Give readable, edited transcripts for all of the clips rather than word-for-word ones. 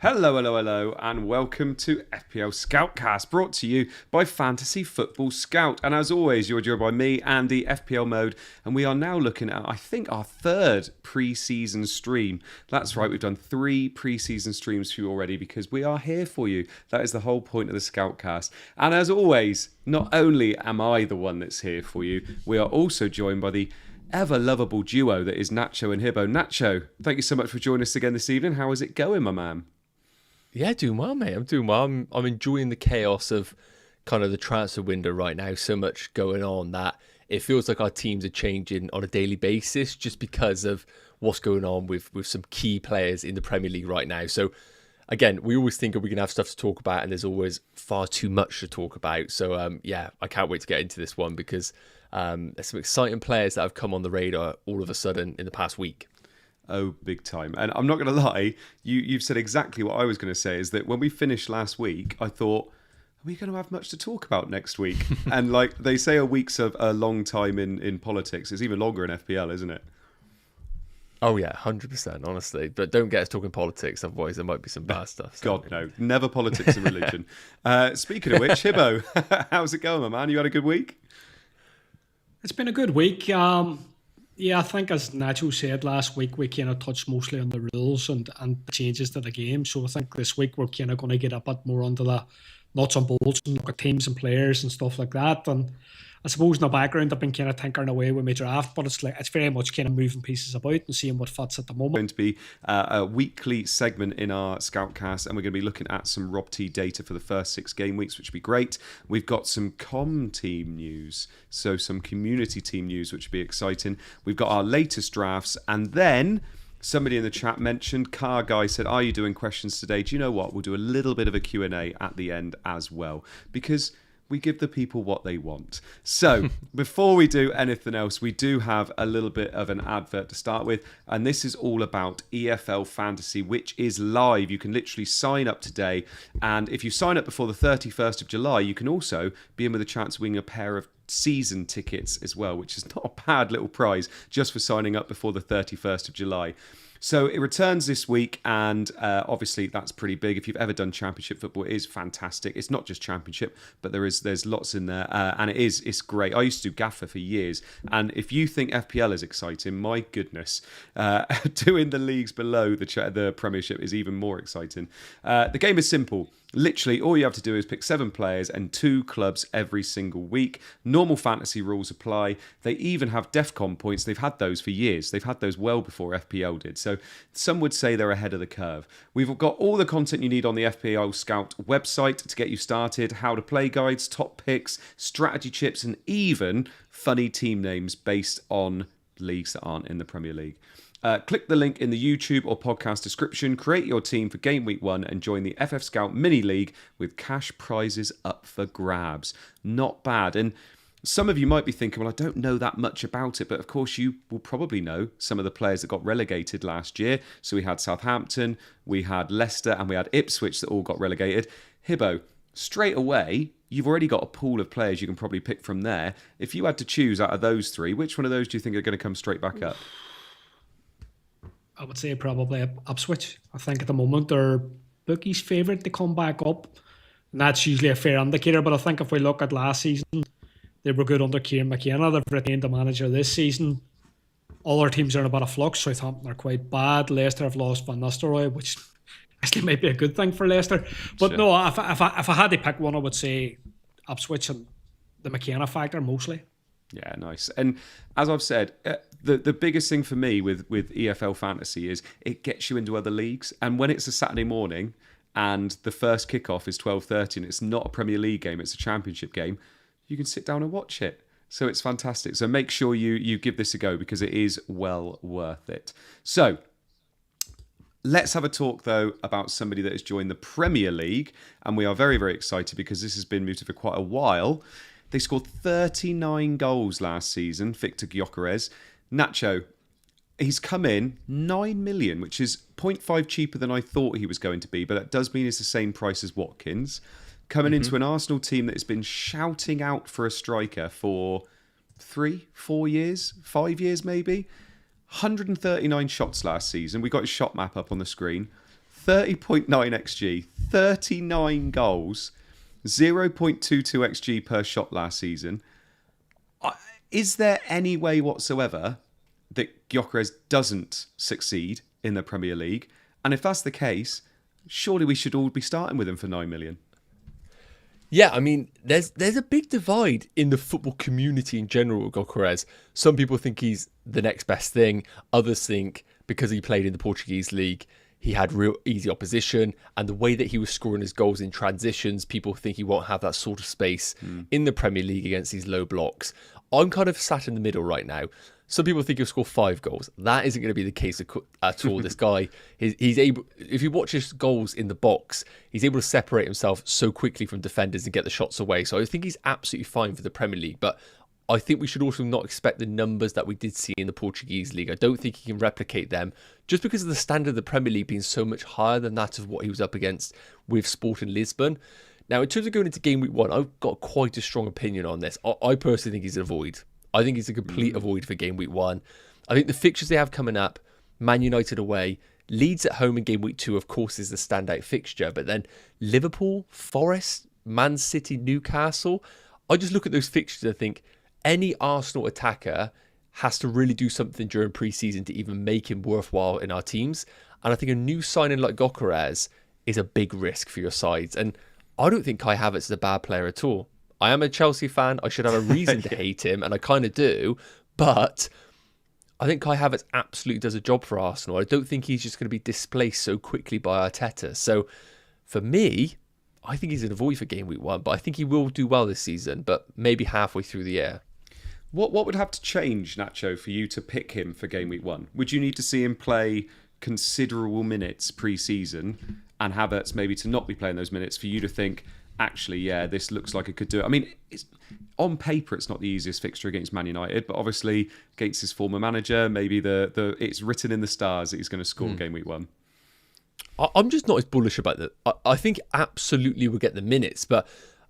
Hello, hello, hello, and welcome to FPL Scoutcast, brought to you by Fantasy Football Scout. And as always, you're joined by me, Andy, FPL Mode, and we are now looking at, I think, our third pre-season stream. That's right, we've done 3 pre-season streams for you already because we are here for you. That is the whole point of the Scoutcast. And as always, not only am I the one that's here for you, we are also joined by the ever-lovable duo that is Nacho and Hibbo. Nacho, thank you so much for joining us again this evening. How is it going, my man? Yeah, doing well, mate. I'm doing well. I'm enjoying the chaos of kind of the transfer window right now. So much going on that it feels like our teams are changing on a daily basis just because of what's going on with some key players in the Premier League right now. So again, we always think we're going to have stuff to talk about and there's always far too much to talk about. So yeah, I can't wait to get into this one because there's some exciting players that have come on the radar all of a sudden in the past week. Oh, big time. And I'm not going to lie, you've said exactly what I was going to say, is that when we finished last week, I thought, are we going to have much to talk about next week? And like they say, a week's a long time in politics. It's even longer in FPL, isn't it? Oh, yeah, 100%, honestly. But don't get us talking politics, otherwise there might be some bad stuff. So. God, no. Never politics and religion. Speaking of which, Hibbo, how's it going, my man? You had a good week? It's been a good week. Yeah, I think as Nacho said last week, we kind of touched mostly on the rules and the changes to the game. So I think this week we're kind of going to get a bit more onto the nuts and bolts and look at teams and players and stuff like that. And I suppose in the background I've been kind of tinkering away with my draft, but it's very much kind of moving pieces about and seeing what fits at the moment. Going to be a weekly segment in our Scoutcast, and we're going to be looking at some Rob T data for the first 6 game weeks, which would be great. We've got some team news, so some community team news, which would be exciting. We've got our latest drafts, and then somebody in the chat mentioned, Car Guy said, are you doing questions today? Do you know what? We'll do a little bit of a Q&A at the end as well, because we give the people what they want. So before we do anything else, we do have a little bit of an advert to start with. And this is all about EFL Fantasy, which is live. You can literally sign up today. And if you sign up before the 31st of July, you can also be in with a chance of winning a pair of season tickets as well, which is not a bad little prize just for signing up before the 31st of July. So it returns this week, and obviously that's pretty big. If you've ever done Championship football, it is fantastic. It's not just Championship, but there's lots in there, and it's great. I used to do Gaffer for years, and if you think FPL is exciting, my goodness, doing the leagues below the Premiership is even more exciting. The game is simple. Literally, all you have to do is pick 7 players and 2 clubs every single week. Normal fantasy rules apply. They even have DEFCON points. They've had those for years. They've had those well before FPL did. So some would say they're ahead of the curve. We've got all the content you need on the FPL Scout website to get you started. How to play guides, top picks, strategy chips, and even funny team names based on leagues that aren't in the Premier League. Click the link in the YouTube or podcast description, create your team for Game Week 1 and join the FFScout Mini League with cash prizes up for grabs. Not bad. And some of you might be thinking, well, I don't know that much about it, but of course you will probably know some of the players that got relegated last year. So we had Southampton, we had Leicester, and we had Ipswich that all got relegated. Hibbo, straight away, you've already got a pool of players you can probably pick from there. If you had to choose out of those 3, which one of those do you think are going to come straight back up? I would say probably Ipswich. I think at the moment they're bookies' favourite to come back up. And that's usually a fair indicator, but I think if we look at last season, they were good under Kieran McKenna. They've retained the manager this season. All our teams are in a bit of flux. Southampton are quite bad. Leicester have lost Van Nistelrooy, which actually might be a good thing for Leicester. But sure. No, if I had to pick one, I would say Ipswich and the McKenna factor mostly. Yeah, nice. And as I've said, the biggest thing for me with EFL Fantasy is it gets you into other leagues. And when it's a Saturday morning and the first kickoff is 12:30 and it's not a Premier League game, it's a Championship game, you can sit down and watch it. So it's fantastic. So make sure you give this a go because it is well worth it. So let's have a talk, though, about somebody that has joined the Premier League. And we are very, very excited because this has been mooted for quite a while. They scored 39 goals last season, Victor Gyökeres. Nacho, he's come in 9 million, which is 0.5 cheaper than I thought he was going to be, but that does mean it's the same price as Watkins. Coming into an Arsenal team that has been shouting out for a striker for 3, 4 years, 5 years maybe. 139 shots last season. We got his shot map up on the screen. 30.9 XG, 39 goals, 0.22 XG per shot last season. Is there any way whatsoever that Gyökeres doesn't succeed in the Premier League? And if that's the case, surely we should all be starting with him for 9 million. Yeah, I mean, there's a big divide in the football community in general with Gyökeres. Some people think he's the next best thing. Others think because he played in the Portuguese league, he had real easy opposition. And the way that he was scoring his goals in transitions, people think he won't have that sort of space in the Premier League against these low blocks. I'm kind of sat in the middle right now. Some people think he'll score 5 goals. That isn't going to be the case at all. This guy, he's able. If you watch his goals in the box, he's able to separate himself so quickly from defenders and get the shots away. So I think he's absolutely fine for the Premier League. But I think we should also not expect the numbers that we did see in the Portuguese league. I don't think he can replicate them just because of the standard of the Premier League being so much higher than that of what he was up against with Sporting Lisbon. Now, in terms of going into game week 1, I've got quite a strong opinion on this. I personally think he's an avoid. I think he's a complete avoid for game week 1. I think the fixtures they have coming up, Man United away, Leeds at home in game week 2, of course, is the standout fixture. But then Liverpool, Forest, Man City, Newcastle. I just look at those fixtures and think any Arsenal attacker has to really do something during pre-season to even make him worthwhile in our teams. And I think a new signing like Gyökeres is a big risk for your sides. And I don't think Kai Havertz is a bad player at all. I am a Chelsea fan. I should have a reason to hate him, and I kind of do. But I think Kai Havertz absolutely does a job for Arsenal. I don't think he's just going to be displaced so quickly by Arteta. So for me, I think he's an avoid for game week 1, but I think he will do well this season, but maybe halfway through the year. What would have to change, Nacho, for you to pick him for game week 1? Would you need to see him play considerable minutes pre-season and Havertz maybe to not be playing those minutes for you to think, actually, yeah, this looks like it could do it? I mean, on paper, it's not the easiest fixture against Man United, but obviously against his former manager, maybe it's written in the stars that he's going to score game week 1. I'm just not as bullish about that. I think absolutely we'll get the minutes, but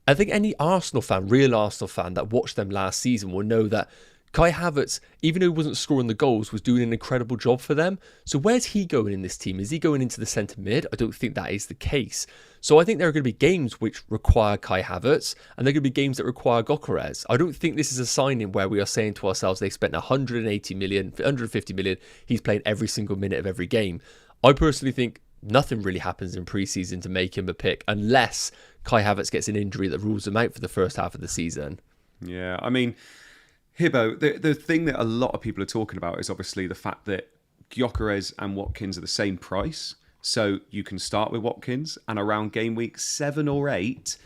I think any Arsenal fan, real Arsenal fan that watched them last season will know that Kai Havertz, even though he wasn't scoring the goals, was doing an incredible job for them. So where's he going in this team? Is he going into the centre mid? I don't think that is the case. So I think there are going to be games which require Kai Havertz, and there are going to be games that require Gyökeres. I don't think this is a signing where we are saying to ourselves, they spent 180 million, 150 million, he's playing every single minute of every game. I personally think nothing really happens in pre-season to make him a pick unless Kai Havertz gets an injury that rules him out for the first half of the season. Yeah, I mean, Hibbo, the thing that a lot of people are talking about is obviously the fact that Gyökeres and Watkins are the same price. So you can start with Watkins, and around game week 7 or 8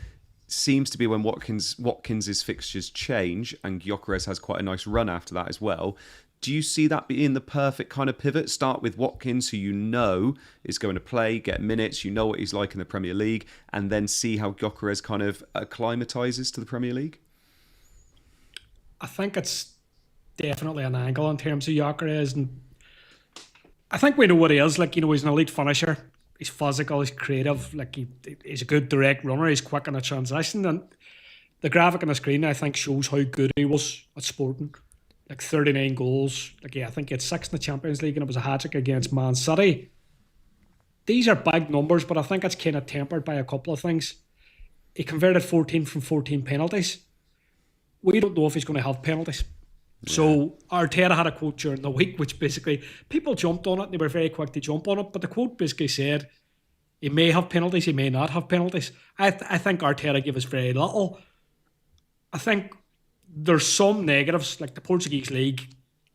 seems to be when Watkins's fixtures change, and Gyökeres has quite a nice run after that as well. Do you see that being the perfect kind of pivot? Start with Watkins, who you know is going to play, get minutes, you know what he's like in the Premier League, and then see how Gyökeres kind of acclimatises to the Premier League? I think it's definitely an angle in terms of Gyökeres, and I think we know what he is. Like, you know, he's an elite finisher. He's physical, he's creative, like he's a good direct runner, he's quick in a transition, and the graphic on the screen I think shows how good he was at Sporting. Like 39 goals. Like, yeah, I think he had 6 in the Champions League and it was a hat-trick against Man City. These are big numbers, but I think it's kind of tempered by a couple of things. He converted 14 from 14 penalties. We don't know if he's going to have penalties. Yeah. So Arteta had a quote during the week, which basically people jumped on it. They were very quick to jump on it, but the quote basically said he may have penalties, he may not have penalties. I think Arteta gave us very little. I think there's some negatives, like the Portuguese league,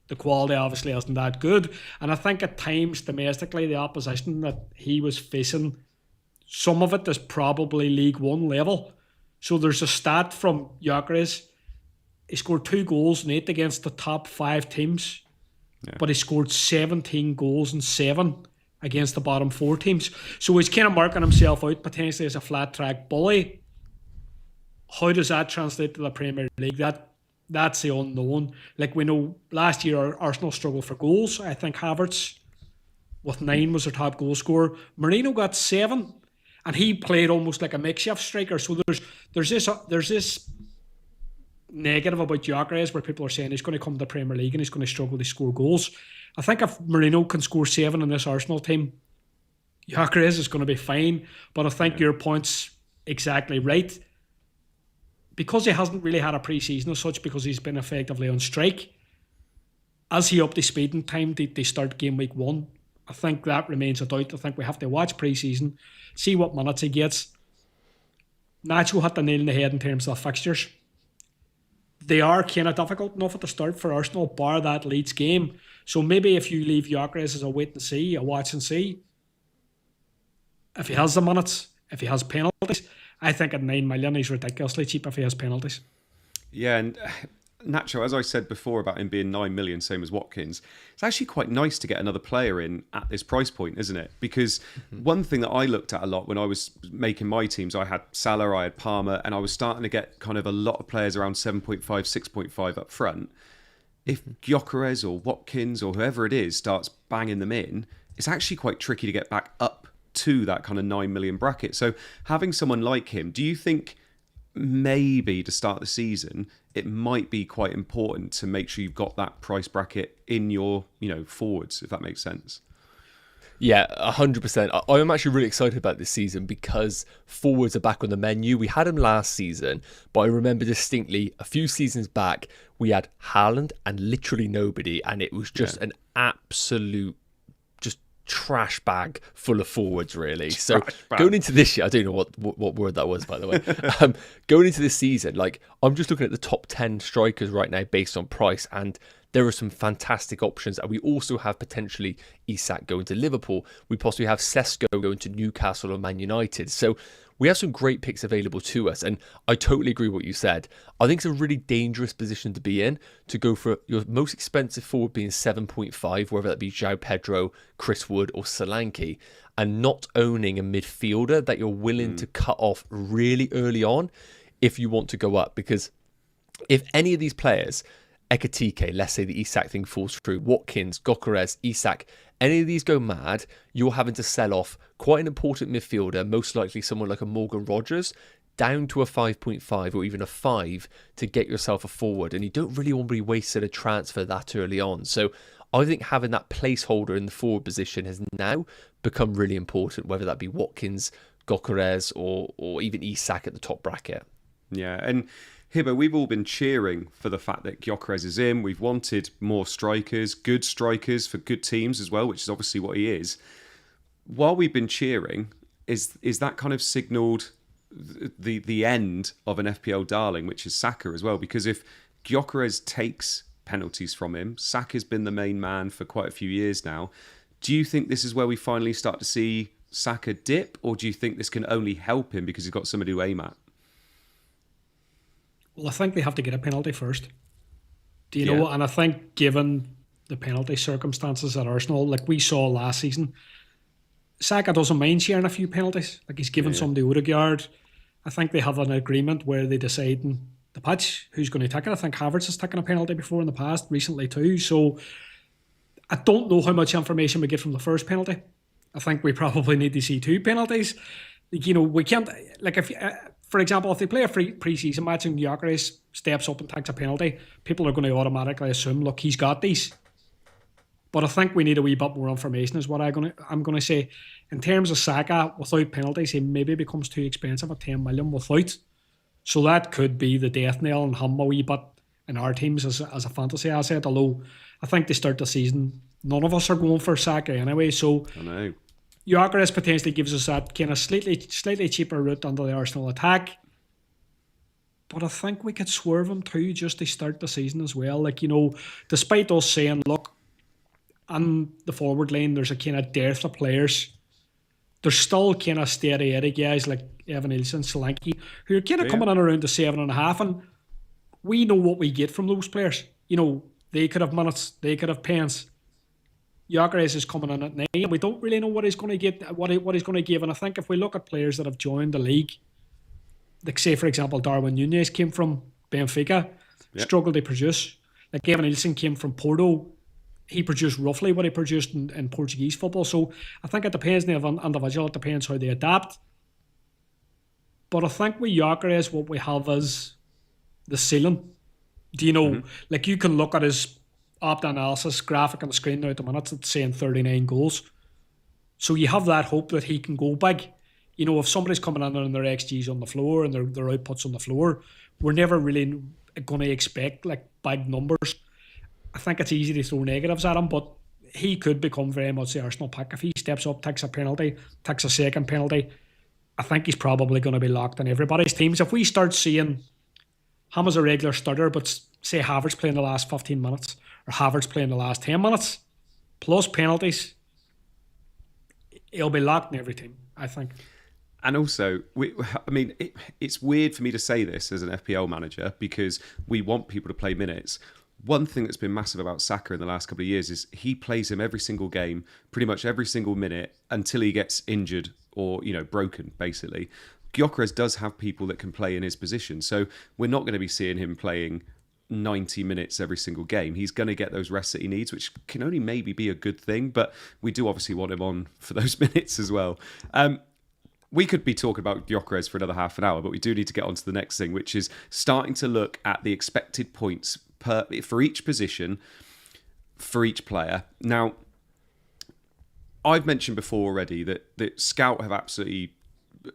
the quality obviously isn't that good. And I think at times domestically, the opposition that he was facing, some of it is probably League One level. So there's a stat from Gyökeres. He scored 2 goals and 8 against the top 5 teams. Yeah. But he scored 17 goals and 7 against the bottom 4 teams. So he's kind of marking himself out potentially as a flat track bully. How does that translate to the Premier League? That's the unknown. Like, we know last year Arsenal struggled for goals. I think Havertz with 9 was their top goal scorer. Mourinho got 7, and he played almost like a makeshift striker. So there's this negative about Gyökeres where people are saying he's going to come to the Premier League and he's going to struggle to score goals. I think if Mourinho can score 7 in this Arsenal team, Gyökeres is going to be fine, but I think your point's exactly right. Because he hasn't really had a pre-season as such, because he's been effectively on strike, as he up to speed in time to start game week 1, I think that remains a doubt. I think we have to watch pre-season, see what minutes he gets. Nacho hit the nail in the head in terms of the fixtures. They are kind of difficult enough at the start for Arsenal, bar that Leeds game. So maybe if you leave Gyökeres as a wait and see, a watch and see, if he has the minutes, if he has penalties, I think at 9 million he's ridiculously cheap if he has penalties. Yeah, and Nacho, as I said before about him being 9 million, same as Watkins, it's actually quite nice to get another player in at this price point, isn't it? Because one thing that I looked at a lot when I was making my teams, I had Salah, I had Palmer, and I was starting to get kind of a lot of players around 7.5, 6.5 up front. If Gyökeres or Watkins or whoever it is starts banging them in, it's actually quite tricky to get back up to that kind of 9 million bracket. So having someone like him, do you think maybe to start the season it might be quite important to make sure you've got that price bracket in your forwards, if that makes sense? Yeah, 100%. I am actually really excited about this season because forwards are back on the menu. We had them last season, but I remember distinctly a few seasons back we had Haaland and literally nobody, and it was just an absolute trash bag full of forwards, really. So going into this year, I don't know what word that was, by the way. Going into this season, like, I'm just looking at the top 10 strikers right now based on price, and there are some fantastic options. And we also have potentially Isak going to Liverpool. We possibly have Sesko going to Newcastle or Man United. So we have some great picks available to us, and I totally agree with what you said. I think it's a really dangerous position to be in, to go for your most expensive forward being 7.5, whether that be João Pedro, Chris Wood or Solanke, and not owning a midfielder that you're willing to cut off really early on if you want to go up. Because if any of these players, Ekitike, let's say the Isak thing falls through, Watkins, Gyökeres, Isak, any of these go mad, you're having to sell off quite an important midfielder, most likely someone like a Morgan Rogers, down to a 5.5 or even a 5 to get yourself a forward. And you don't really want to be wasting a transfer that early on. So I think having that placeholder in the forward position has now become really important, whether that be Watkins, Gyökeres or even Isak at the top bracket. Yeah, and Hibbo, we've all been cheering for the fact that Gyökeres is in. We've wanted more strikers, good strikers for good teams as well, which is obviously what he is. While we've been cheering, is that kind of signalled the end of an FPL darling, which is Saka as well? Because if Gyökeres takes penalties from him, Saka's been the main man for quite a few years now. Do you think this is where we finally start to see Saka dip, or do you think this can only help him because he's got somebody to aim at? Well, I think they have to get a penalty first. Do you know? And I think given the penalty circumstances at Arsenal, like we saw last season, Saka doesn't mind sharing a few penalties. Like he's given some to Odegaard. I think they have an agreement where they decide in the pitch who's going to take it. I think Havertz has taken a penalty before in the past, recently too. So I don't know how much information we get from the first penalty. I think we probably need to see 2 penalties. We can't, like if... for example, if they play a pre-season match and Gyökeres steps up and takes a penalty, people are going to automatically assume, look, he's got these. But I think we need a wee bit more information is what I'm going to say. In terms of Saka, without penalties, he maybe becomes too expensive at 10 million without. So that could be the death nail and him a wee bit in our teams as a fantasy asset. Although I think to start the season, none of us are going for Saka anyway. So I know. Gyökeres potentially gives us that kind of slightly cheaper route under the Arsenal attack. But I think we could swerve him too just to start the season as well. Like, despite us saying, look, on the forward line, there's a kind of dearth of players. There's still kind of steady Eddie guys like Evan Nilsson, Solanke, who are kind of coming in around the 7.5. And we know what we get from those players. They could have minutes, they could have pens. Gyökeres is coming in at 9. We don't really know what he's going to get, what he's going to give. And I think if we look at players that have joined the league, like say for example Darwin Núñez came from Benfica, struggled to produce. Like Evan Nilsson came from Porto, he produced roughly what he produced in Portuguese football. So I think it depends on the individual, it depends how they adapt. But I think with Gyökeres, what we have is the ceiling. Like you can look at his opt analysis graphic on the screen now at the minute, it's saying 39 goals. So you have that hope that he can go big. You know, if somebody's coming in and their XG's on the floor and their outputs on the floor, we're never really going to expect like big numbers. I think it's easy to throw negatives at him, but he could become very much the Arsenal pick if he steps up, takes a penalty, takes a second penalty. I think he's probably going to be locked in everybody's teams. If we start seeing him as a regular starter, but say Havertz playing the last 15 minutes or Havertz playing the last 10 minutes, plus penalties, he'll be locked in every team, I think. And also, it's weird for me to say this as an FPL manager because we want people to play minutes. One thing that's been massive about Saka in the last couple of years is he plays him every single game, pretty much every single minute until he gets injured or, broken, basically. Gyökeres does have people that can play in his position. So we're not going to be seeing him playing 90 minutes every single game. He's going to get those rests that he needs, which can only maybe be a good thing, but we do obviously want him on for those minutes as well. We could be talking about Gyökeres for another half an hour, but we do need to get on to the next thing, which is starting to look at the expected points for each position, for each player. Now, I've mentioned before already that Scout have absolutely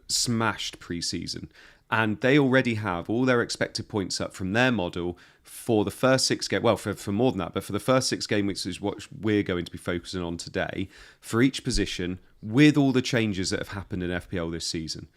smashed pre-season, and they already have all their expected points up from their model for the first 6 games. Well, for more than that, but for the first 6 game weeks is what we're going to be focusing on today for each position, with all the changes that have happened in FPL this season.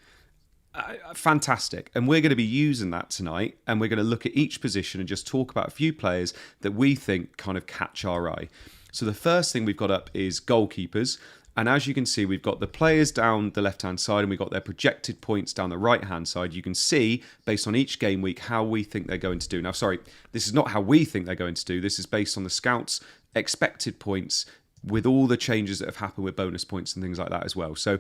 Fantastic. And we're going to be using that tonight, and we're going to look at each position and just talk about a few players that we think kind of catch our eye. So the first thing we've got up is goalkeepers. And as you can see, we've got the players down the left-hand side and we've got their projected points down the right-hand side. You can see, based on each game week, how we think they're going to do. Now, sorry, this is not how we think they're going to do. This is based on the Scouts' expected points with all the changes that have happened with bonus points and things like that as well. So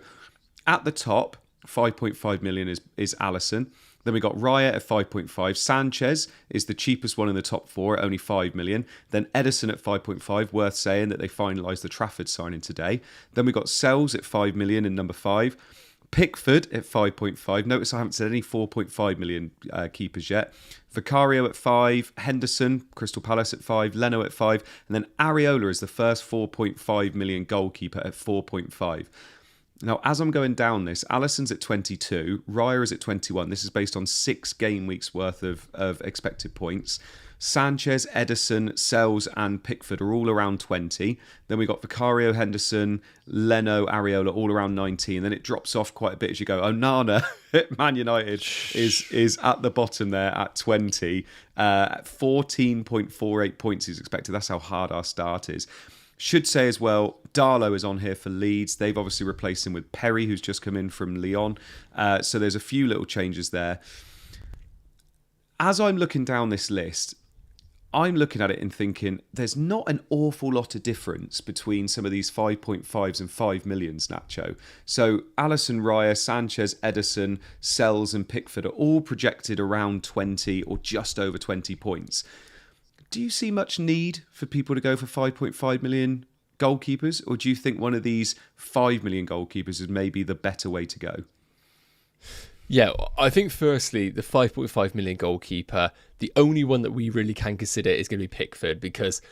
at the top, 5.5 million is Alisson. Then we got Raya at 5.5. Sanchez is the cheapest one in the top 4 at only 5 million. Then Ederson at 5.5. Worth saying that they finalised the Trafford signing today. Then we got Sells at 5 million in number 5. Pickford at 5.5. Notice I haven't said any 4.5 million keepers yet. Vicario at 5. Henderson, Crystal Palace at 5. Leno at 5. And then Areola is the first 4.5 million goalkeeper at 4.5. Now, as I'm going down this, Alisson's at 22, Raya is at 21. This is based on 6 game weeks worth of expected points. Sanchez, Ederson, Sells and Pickford are all around 20. Then we got Vicario, Henderson, Leno, Areola all around 19. Then it drops off quite a bit as you go. Onana at Man United is at the bottom there at 20. 14.48 points is expected. That's how hard our start is. Should say as well, Darlow is on here for Leeds. They've obviously replaced him with Perry, who's just come in from Lyon. So there's a few little changes there. As I'm looking down this list, I'm looking at it and thinking there's not an awful lot of difference between some of these 5.5s and 5 millions, Nacho. So Alisson, Raya, Sanchez, Ederson, Sells and Pickford are all projected around 20 or just over 20 points. Do you see much need for people to go for 5.5 million goalkeepers? Or do you think one of these 5 million goalkeepers is maybe the better way to go? Yeah, I think firstly, the 5.5 million goalkeeper, the only one that we really can consider is going to be Pickford, because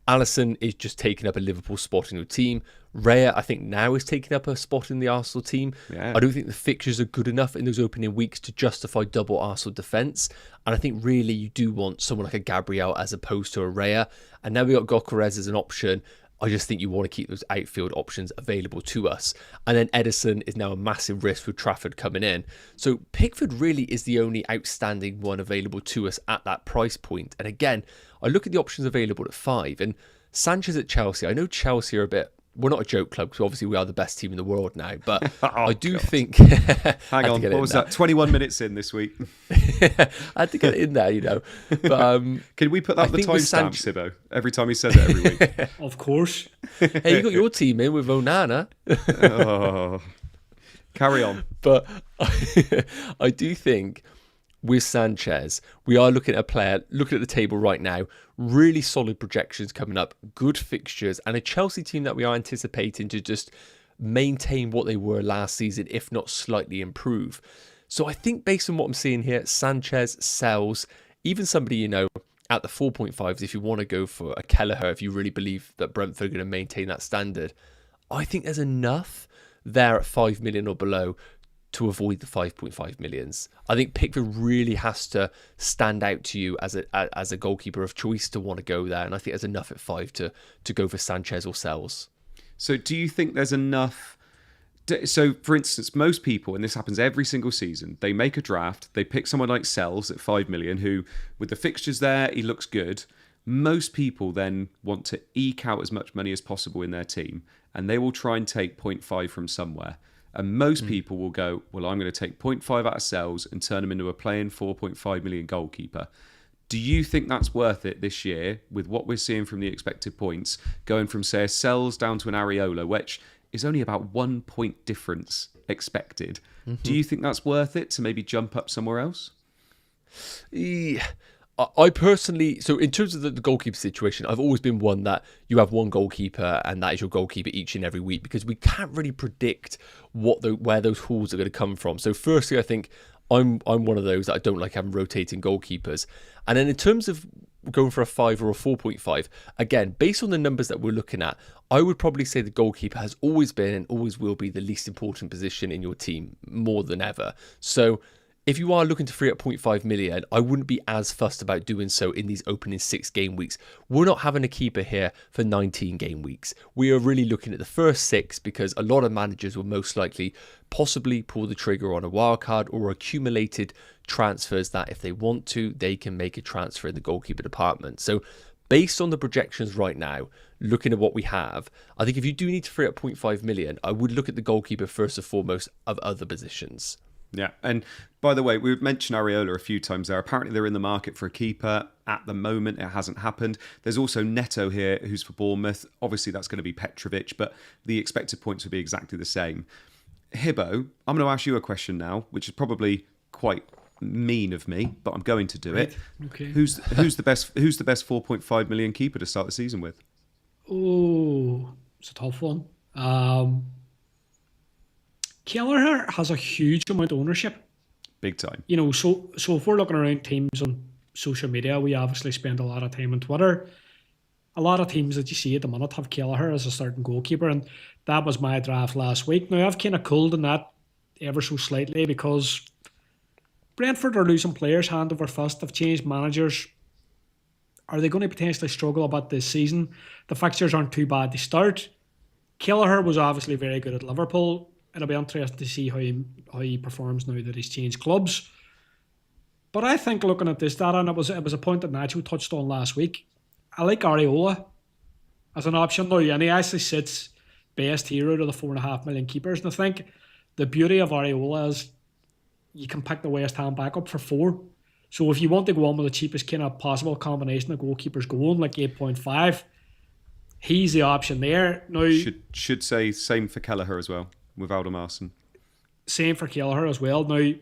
Alisson is just taking up a Liverpool spot in the team. Raya, I think, now is taking up a spot in the Arsenal team. Yeah. I don't think the fixtures are good enough in those opening weeks to justify double Arsenal defence. And I think really you do want someone like a Gabriel as opposed to a Raya. And now we got Gyökeres as an option. I just think you want to keep those outfield options available to us. And then Ederson is now a massive risk with Trafford coming in. So Pickford really is the only outstanding one available to us at that price point. And again, I look at the options available at 5. And Sanchez at Chelsea, I know Chelsea are a bit... We're not a joke club because obviously we are the best team in the world now. But I do think... Hang on, what was that? 21 minutes in this week. I had to get it in there, you know. But can we put that on the timestamp, Hibbo? Every time he says it every week. Of course. Hey, you got your team in with Onana. Oh, carry on. But I do think with Sanchez, we are looking at a player, looking at the table right now, really solid projections coming up, good fixtures, and a Chelsea team that we are anticipating to just maintain what they were last season, if not slightly improve. So I think based on what I'm seeing here, Sanchez, Sells, even somebody, you know, at the 4.5s, if you want to go for a Kelleher, if you really believe that Brentford are going to maintain that standard, I think there's enough there at 5 million or below to avoid the 5.5 millions. I think Pickford really has to stand out to you as a goalkeeper of choice to want to go there, and I think there's enough at 5 to go for Sanchez or Sells. So do you think there's enough? So, for instance, most people, and this happens every single season, they make a draft, they pick someone like Sells at 5 million, who, with the fixtures there, he looks good. Most people then want to eke out as much money as possible in their team, and they will try and take 0.5 from somewhere. And most people will go, well, I'm going to take 0.5 out of Sells and turn him into a playing 4.5 million goalkeeper. Do you think that's worth it this year with what we're seeing from the expected points, going from, say, a Sells down to an Areola, which is only about 1 point difference expected? Do you think that's worth it to maybe jump up somewhere else? Yeah. I personally, so in terms of the goalkeeper situation, I've always been one that you have one goalkeeper and that is your goalkeeper each and every week, because we can't really predict where those hauls are going to come from. So firstly, I think I'm one of those that I don't like having rotating goalkeepers. And then in terms of going for a 5 or a 4.5, again, based on the numbers that we're looking at, I would probably say the goalkeeper has always been and always will be the least important position in your team more than ever. So if you are looking to free up 0.5 million, I wouldn't be as fussed about doing so in these opening 6 game weeks. We're not having a keeper here for 19 game weeks. We are really looking at the first 6, because a lot of managers will most likely possibly pull the trigger on a wildcard or accumulated transfers that if they want to, they can make a transfer in the goalkeeper department. So based on the projections right now, looking at what we have, I think if you do need to free up 0.5 million, I would look at the goalkeeper first and foremost of other positions. Yeah, and by the way, we've mentioned Areola a few times there. Apparently they're in the market for a keeper. At the moment, it hasn't happened. There's also Neto here, who's for Bournemouth. Obviously, that's going to be Petrovic, but the expected points would be exactly the same. Hibbo, I'm going to ask you a question now, which is probably quite mean of me, but I'm going to do it. Okay. Who's the best 4.5 million keeper to start the season with? Oh, it's a tough one. Kelleher has a huge amount of ownership. Big time. You know, so if we're looking around teams on social media, we obviously spend a lot of time on Twitter. A lot of teams that you see at the minute have Kelleher as a starting goalkeeper, and that was my draft last week. Now, I've kind of cooled on that ever so slightly because Brentford are losing players hand over fist. They've changed managers. Are they going to potentially struggle a bit this season? The fixtures aren't too bad to start. Kelleher was obviously very good at Liverpool. It'll be interesting to see how he performs now that he's changed clubs. But I think looking at this data, and it was a point that Nacho touched on last week, I like Areola as an option now, and he actually sits best here out of the 4.5 million keepers. And I think the beauty of Areola is you can pick the West Ham backup for 4. So if you want to go on with the cheapest kind of possible combination of goalkeepers going, like 8.5, he's the option there. Now should say same for Kelleher as well, with Aldermarsson. Same for Kelleher as well. Now,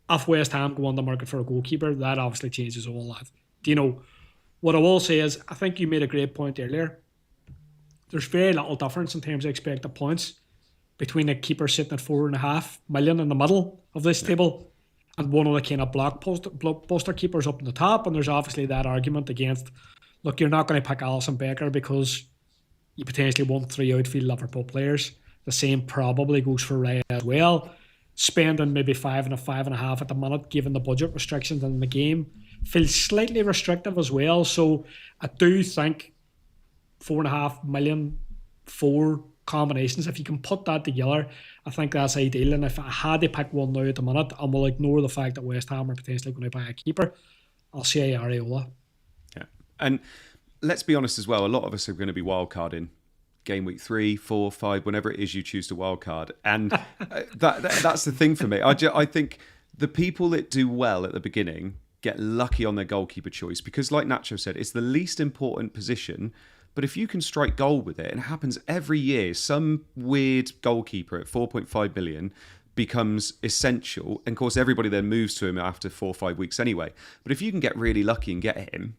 if West Ham go on the market for a goalkeeper, that obviously changes all that. Do you know, what I will say is, I think you made a great point earlier. There's very little difference in terms of expected points between a keeper sitting at 4.5 million in the middle of this table and one of the kind of blockbuster keepers up in the top. And there's obviously that argument against, look, you're not going to pick Alisson Becker because you potentially want 3 outfield Liverpool players. The same probably goes for Raya as well. Spending maybe 5 and a 5.5 at the minute, given the budget restrictions in the game, feels slightly restrictive as well. So I do think 4.5 million, 4 combinations, if you can put that together, I think that's ideal. And if I had to pick one now at the minute, and we'll ignore the fact that West Ham are potentially going to buy a keeper, I'll say Areola. Yeah, and let's be honest as well, a lot of us are going to be wildcarding game week 3, 4, 5, whenever it is you choose to wildcard. And that's the thing for me. I think the people that do well at the beginning get lucky on their goalkeeper choice because, like Nacho said, it's the least important position. But if you can strike gold with it, and it happens every year, some weird goalkeeper at 4.5 million becomes essential. And of course, everybody then moves to him after 4 or 5 weeks anyway. But if you can get really lucky and get him,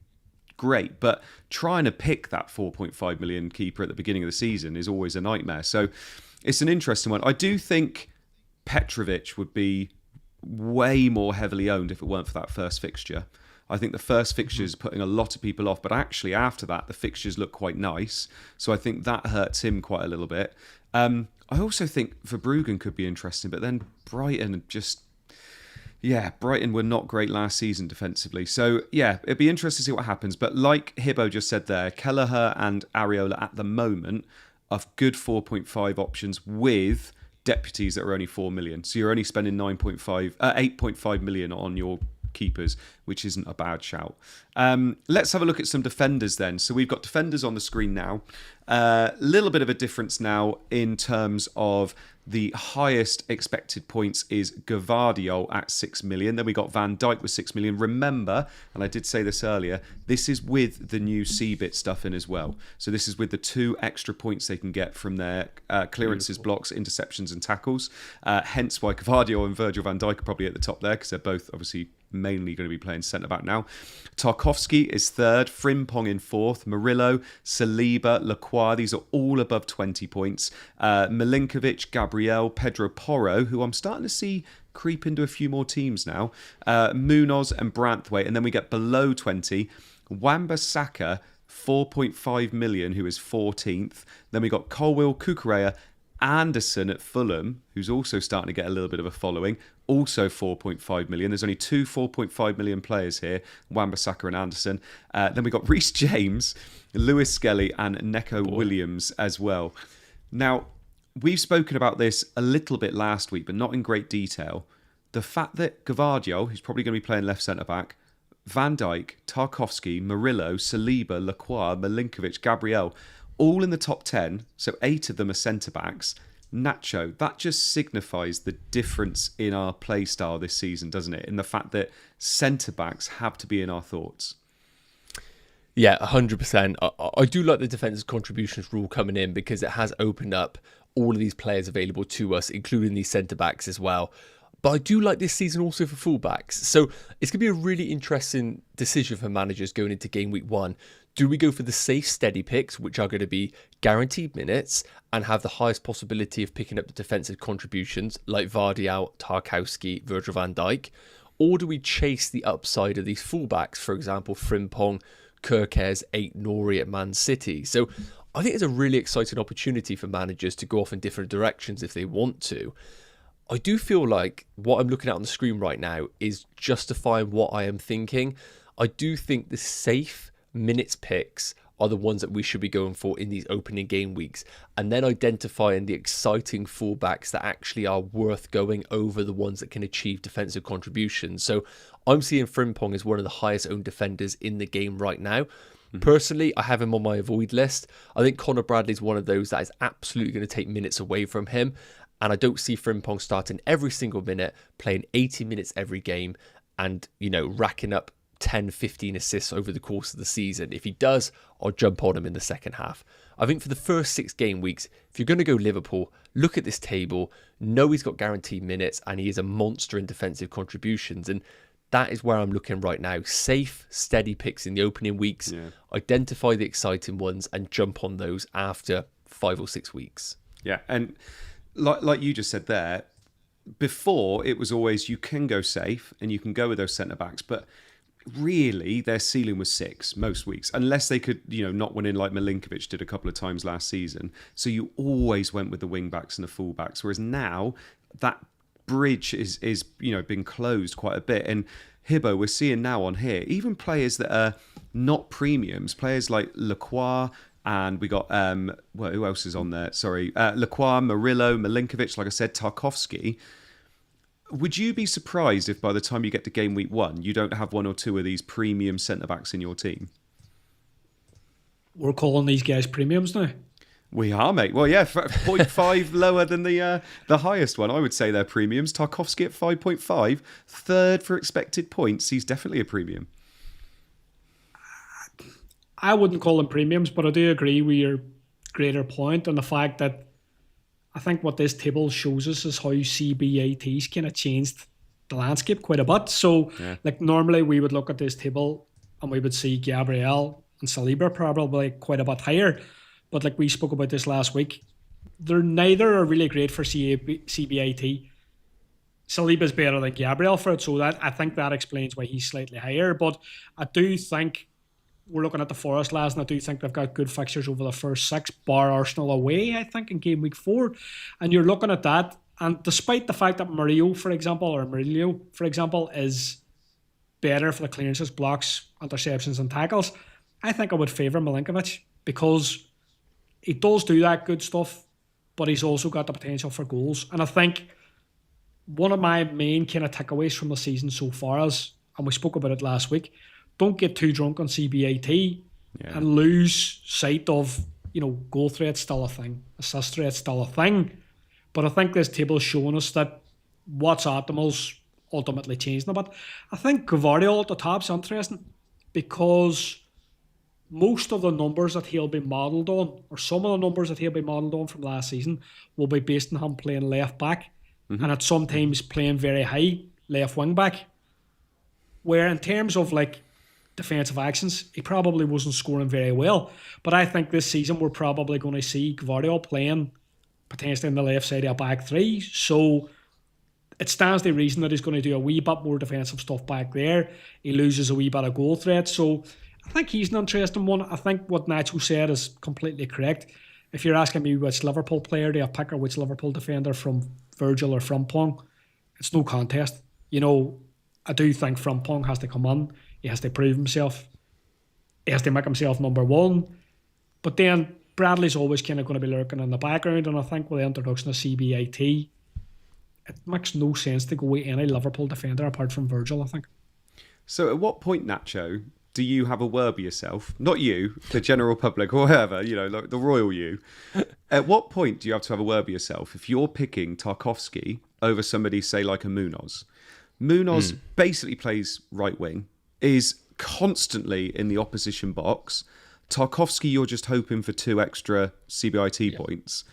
great. But trying to pick that 4.5 million keeper at the beginning of the season is always a nightmare. So it's an interesting one. I do think Petrovic would be way more heavily owned if it weren't for that first fixture. I think the first fixture is putting a lot of people off, but actually after that, the fixtures look quite nice. So I think that hurts him quite a little bit. I also think Verbruggen could be interesting, but then Brighton Brighton were not great last season defensively. So, yeah, it'd be interesting to see what happens. But like Hibbo just said there, Kelleher and Areola at the moment are good 4.5 options with deputies that are only 4 million. So you're only spending 8.5 million on your keepers, which isn't a bad shout. Let's have a look at some defenders then. So we've got defenders on the screen now. A little bit of a difference now in terms of the highest expected points is Gvardiol at 6 million. Then we got Van Dijk with 6 million. Remember, and I did say this earlier, this is with the new C-bit stuff in as well. So this is with the 2 extra points they can get from their clearances, blocks, interceptions and tackles. Hence why Gvardiol and Virgil van Dijk are probably at the top there because they're both obviously mainly going to be playing centre-back now. Tarkowski is third, Frimpong in fourth, Murillo, Saliba, Lacroix, these are all above 20 points. Milinkovic, Gabriel, Pedro Porro, who I'm starting to see creep into a few more teams now, Munoz and Branthwaite, and then we get below 20, Wan-Bissaka, 4.5 million, who is 14th. Then we got Colwill, Cucurella, Anderson at Fulham, who's also starting to get a little bit of a following, also 4.5 million. There's only 2 4.5 million players here, Wan-Bissaka and Anderson. Then we got Reece James, Lewis Skelly and Neco Williams as well. Now, we've spoken about this a little bit last week, but not in great detail. The fact that Gvardiol, who's probably going to be playing left centre-back, Van Dijk, Tarkowski, Murillo, Saliba, Lacroix, Milinkovic, Gabriel, all in the top 10, so 8 of them are centre-backs. Nacho, that just signifies the difference in our play style this season, doesn't it? In the fact that centre-backs have to be in our thoughts. Yeah, 100%. I do like the defensive contributions rule coming in because it has opened up all of these players available to us, including these centre-backs as well. But I do like this season also for fullbacks. So it's going to be a really interesting decision for managers going into game week 1. Do we go for the safe, steady picks, which are going to be guaranteed minutes and have the highest possibility of picking up the defensive contributions like Gvardiol, Tarkowski, Virgil van Dijk? Or do we chase the upside of these fullbacks, for example, Frimpong, Gyökeres, Nori at Man City? So I think it's a really exciting opportunity for managers to go off in different directions if they want to. I do feel like what I'm looking at on the screen right now is justifying what I am thinking. I do think the safe minutes picks are the ones that we should be going for in these opening game weeks, and then identifying the exciting fullbacks that actually are worth going over the ones that can achieve defensive contributions. So I'm seeing Frimpong as one of the highest owned defenders in the game right now. Personally, I have him on my avoid list. I think Connor Bradley's one of those that is absolutely going to take minutes away from him, and I don't see Frimpong starting every single minute, playing 80 minutes every game, and racking up 10, 15 assists over the course of the season. If he does, I'll jump on him in the second half. I think for the first 6 game weeks, if you're going to go Liverpool, look at this table, know he's got guaranteed minutes and he is a monster in defensive contributions. And that is where I'm looking right now. Safe, steady picks in the opening weeks, identify the exciting ones and jump on those after 5 or 6 weeks. Yeah, and like you just said there, before it was always you can go safe and you can go with those centre-backs, but really their ceiling was 6 most weeks, unless they could not win in like Milinkovic did a couple of times last season. So you always went with the wing backs and the full backs, whereas now that bridge is been closed quite a bit. And Hibbo, we're seeing now on here even players that are not premiums, players like Lacroix, and we got who else is on there, Lacroix, Murillo, Milinkovic, like I said, Tarkowski. Would you be surprised if by the time you get to game week 1, you don't have 1 or 2 of these premium centre-backs in your team? We're calling these guys premiums now. We are, mate. Well, yeah, 0.5 lower than the highest one. I would say they're premiums. Tarkowski at 5.5, third for expected points. He's definitely a premium. I wouldn't call them premiums, but I do agree with your greater point on the fact that I think what this table shows us is how CBATs kind of changed the landscape quite a bit. So, normally we would look at this table and we would see Gabriel and Saliba probably quite a bit higher. But like we spoke about this last week, neither are really great for CBAT. Saliba's better than Gabriel for it, so that I think that explains why he's slightly higher. But I do think we're looking at the Forest lads, and I do think they've got good fixtures over the first 6, bar Arsenal away, I think, in game week 4. And you're looking at that, and despite the fact that Murillo, for example, is better for the clearances, blocks, interceptions and tackles, I think I would favour Milinkovic, because he does do that good stuff, but he's also got the potential for goals. And I think one of my main kind of takeaways from the season so far is, and we spoke about it last week, don't get too drunk on CBAT and lose sight of, goal threat's still a thing, assist threat's still a thing. But I think this table is showing us that what's optimal's ultimately changing a bit. I think Gvardiol at the top's interesting, because most of the numbers that he'll be modelled on, or some of the numbers that he'll be modelled on from last season, will be based on him playing left back, and at sometimes playing very high left wing back. Where in terms of defensive actions, he probably wasn't scoring very well. But I think this season we're probably going to see Gvardiol playing potentially on the left side of a back 3. So it stands to reason that he's going to do a wee bit more defensive stuff back there. He loses a wee bit of goal threat. So I think he's an interesting one. I think what Nacho said is completely correct. If you're asking me which Liverpool player do I pick, or which Liverpool defender from Virgil or Frimpong, it's no contest. I do think Frimpong has to come on. He has to prove himself. He has to make himself number 1. But then Bradley's always kind of going to be lurking in the background, and I think with the introduction of CBAT, it makes no sense to go with any Liverpool defender apart from Virgil, I think. So at what point, Nacho, do you have a word with yourself? Not you, the general public, or whoever, like the royal you. At what point do you have to have a word with yourself if you're picking Tarkowski over somebody, say, like a Munoz? Munoz basically plays right wing, is constantly in the opposition box. Tarkowski, you're just hoping for 2 extra CBIT points.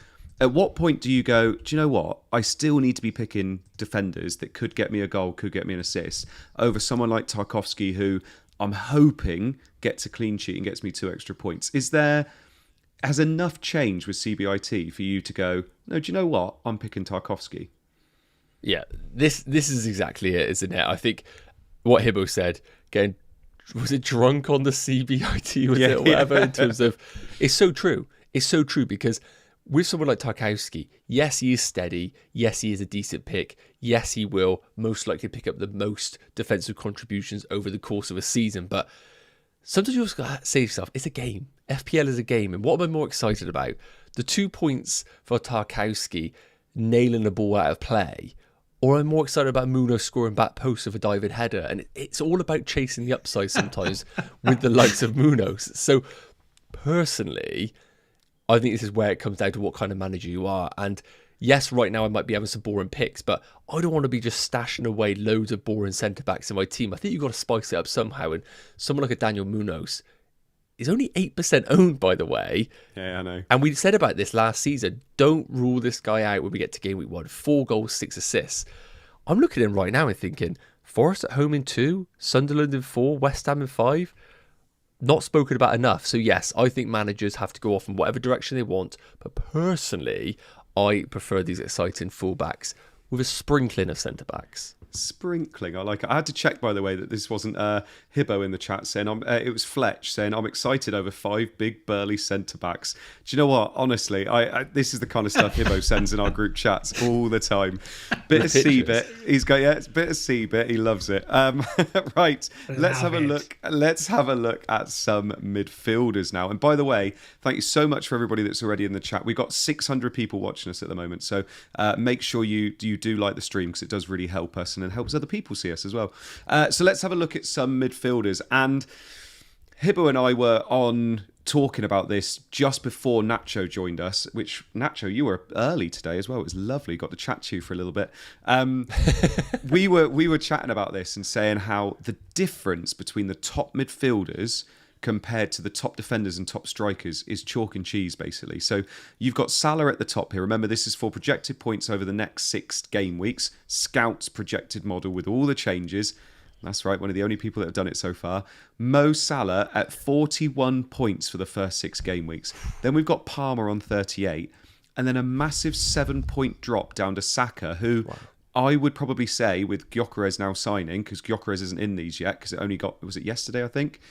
At what point do you go, do you know what? I still need to be picking defenders that could get me a goal, could get me an assist, over someone like Tarkowski, who I'm hoping gets a clean sheet and gets me 2 extra points. Has enough changed with CBIT for you to go, no, do you know what? I'm picking Tarkowski. Yeah, this is exactly it, isn't it? I think what Hibbo said, getting, was it drunk on the CBIT, was it, or whatever, in terms of, it's so true. It's so true, because with someone like Tarkowski, yes, he is steady. Yes, he is a decent pick. Yes, he will most likely pick up the most defensive contributions over the course of a season. But sometimes you also got to say to yourself, it's a game. FPL is a game. And what am I more excited about? The 2 points for Tarkowski nailing the ball out of play, or I'm more excited about Munoz scoring back post of a diving header. And it's all about chasing the upside sometimes with the likes of Munoz. So personally, I think this is where it comes down to what kind of manager you are. And yes, right now I might be having some boring picks, but I don't want to be just stashing away loads of boring centre-backs in my team. I think you've got to spice it up somehow. And someone like a Daniel Munoz is only 8% owned, by the way. Yeah, I know. And we said about this last season, don't rule this guy out when we get to game week 1. 4 goals, 6 assists. I'm looking at him right now and thinking, Forest at home in 2, Sunderland in 4, West Ham in 5. Not spoken about enough. So yes, I think managers have to go off in whatever direction they want. But personally, I prefer these exciting fullbacks with a sprinkling of centre-backs. Sprinkling, I like it. I had to check, by the way, that this wasn't Hibbo in the chat saying, it was Fletch saying, I'm excited over 5 big burly centre-backs. Do you know what? Honestly, this is the kind of stuff Hibbo sends in our group chats all the time. Bit of C-bit. He's got, it's a bit of C-bit. He loves it. Right, let's have a look. Let's have a look at some midfielders now. And by the way, thank you so much for everybody that's already in the chat. We've got 600 people watching us at the moment. So make sure you do like the stream, because it does really help us and helps other people see us as well. So let's have a look at some midfielders. And Hibbo and I were on talking about this just before Nacho joined us, which, Nacho, you were early today as well. It was lovely. Got to chat to you for a little bit. We were chatting about this and saying how the difference between the top midfielders compared to the top defenders and top strikers is chalk and cheese, basically. So you've got Salah at the top here. Remember, this is for projected points over the next 6 game weeks. Scout's projected model with all the changes. That's right, one of the only people that have done it so far. Mo Salah at 41 points for the first 6 game weeks. Then we've got Palmer on 38. And then a massive 7-point drop down to Saka, who... Wow. I would probably say, with Gyökeres now signing, because Gyökeres isn't in these yet, because it only got... Was it yesterday, I think?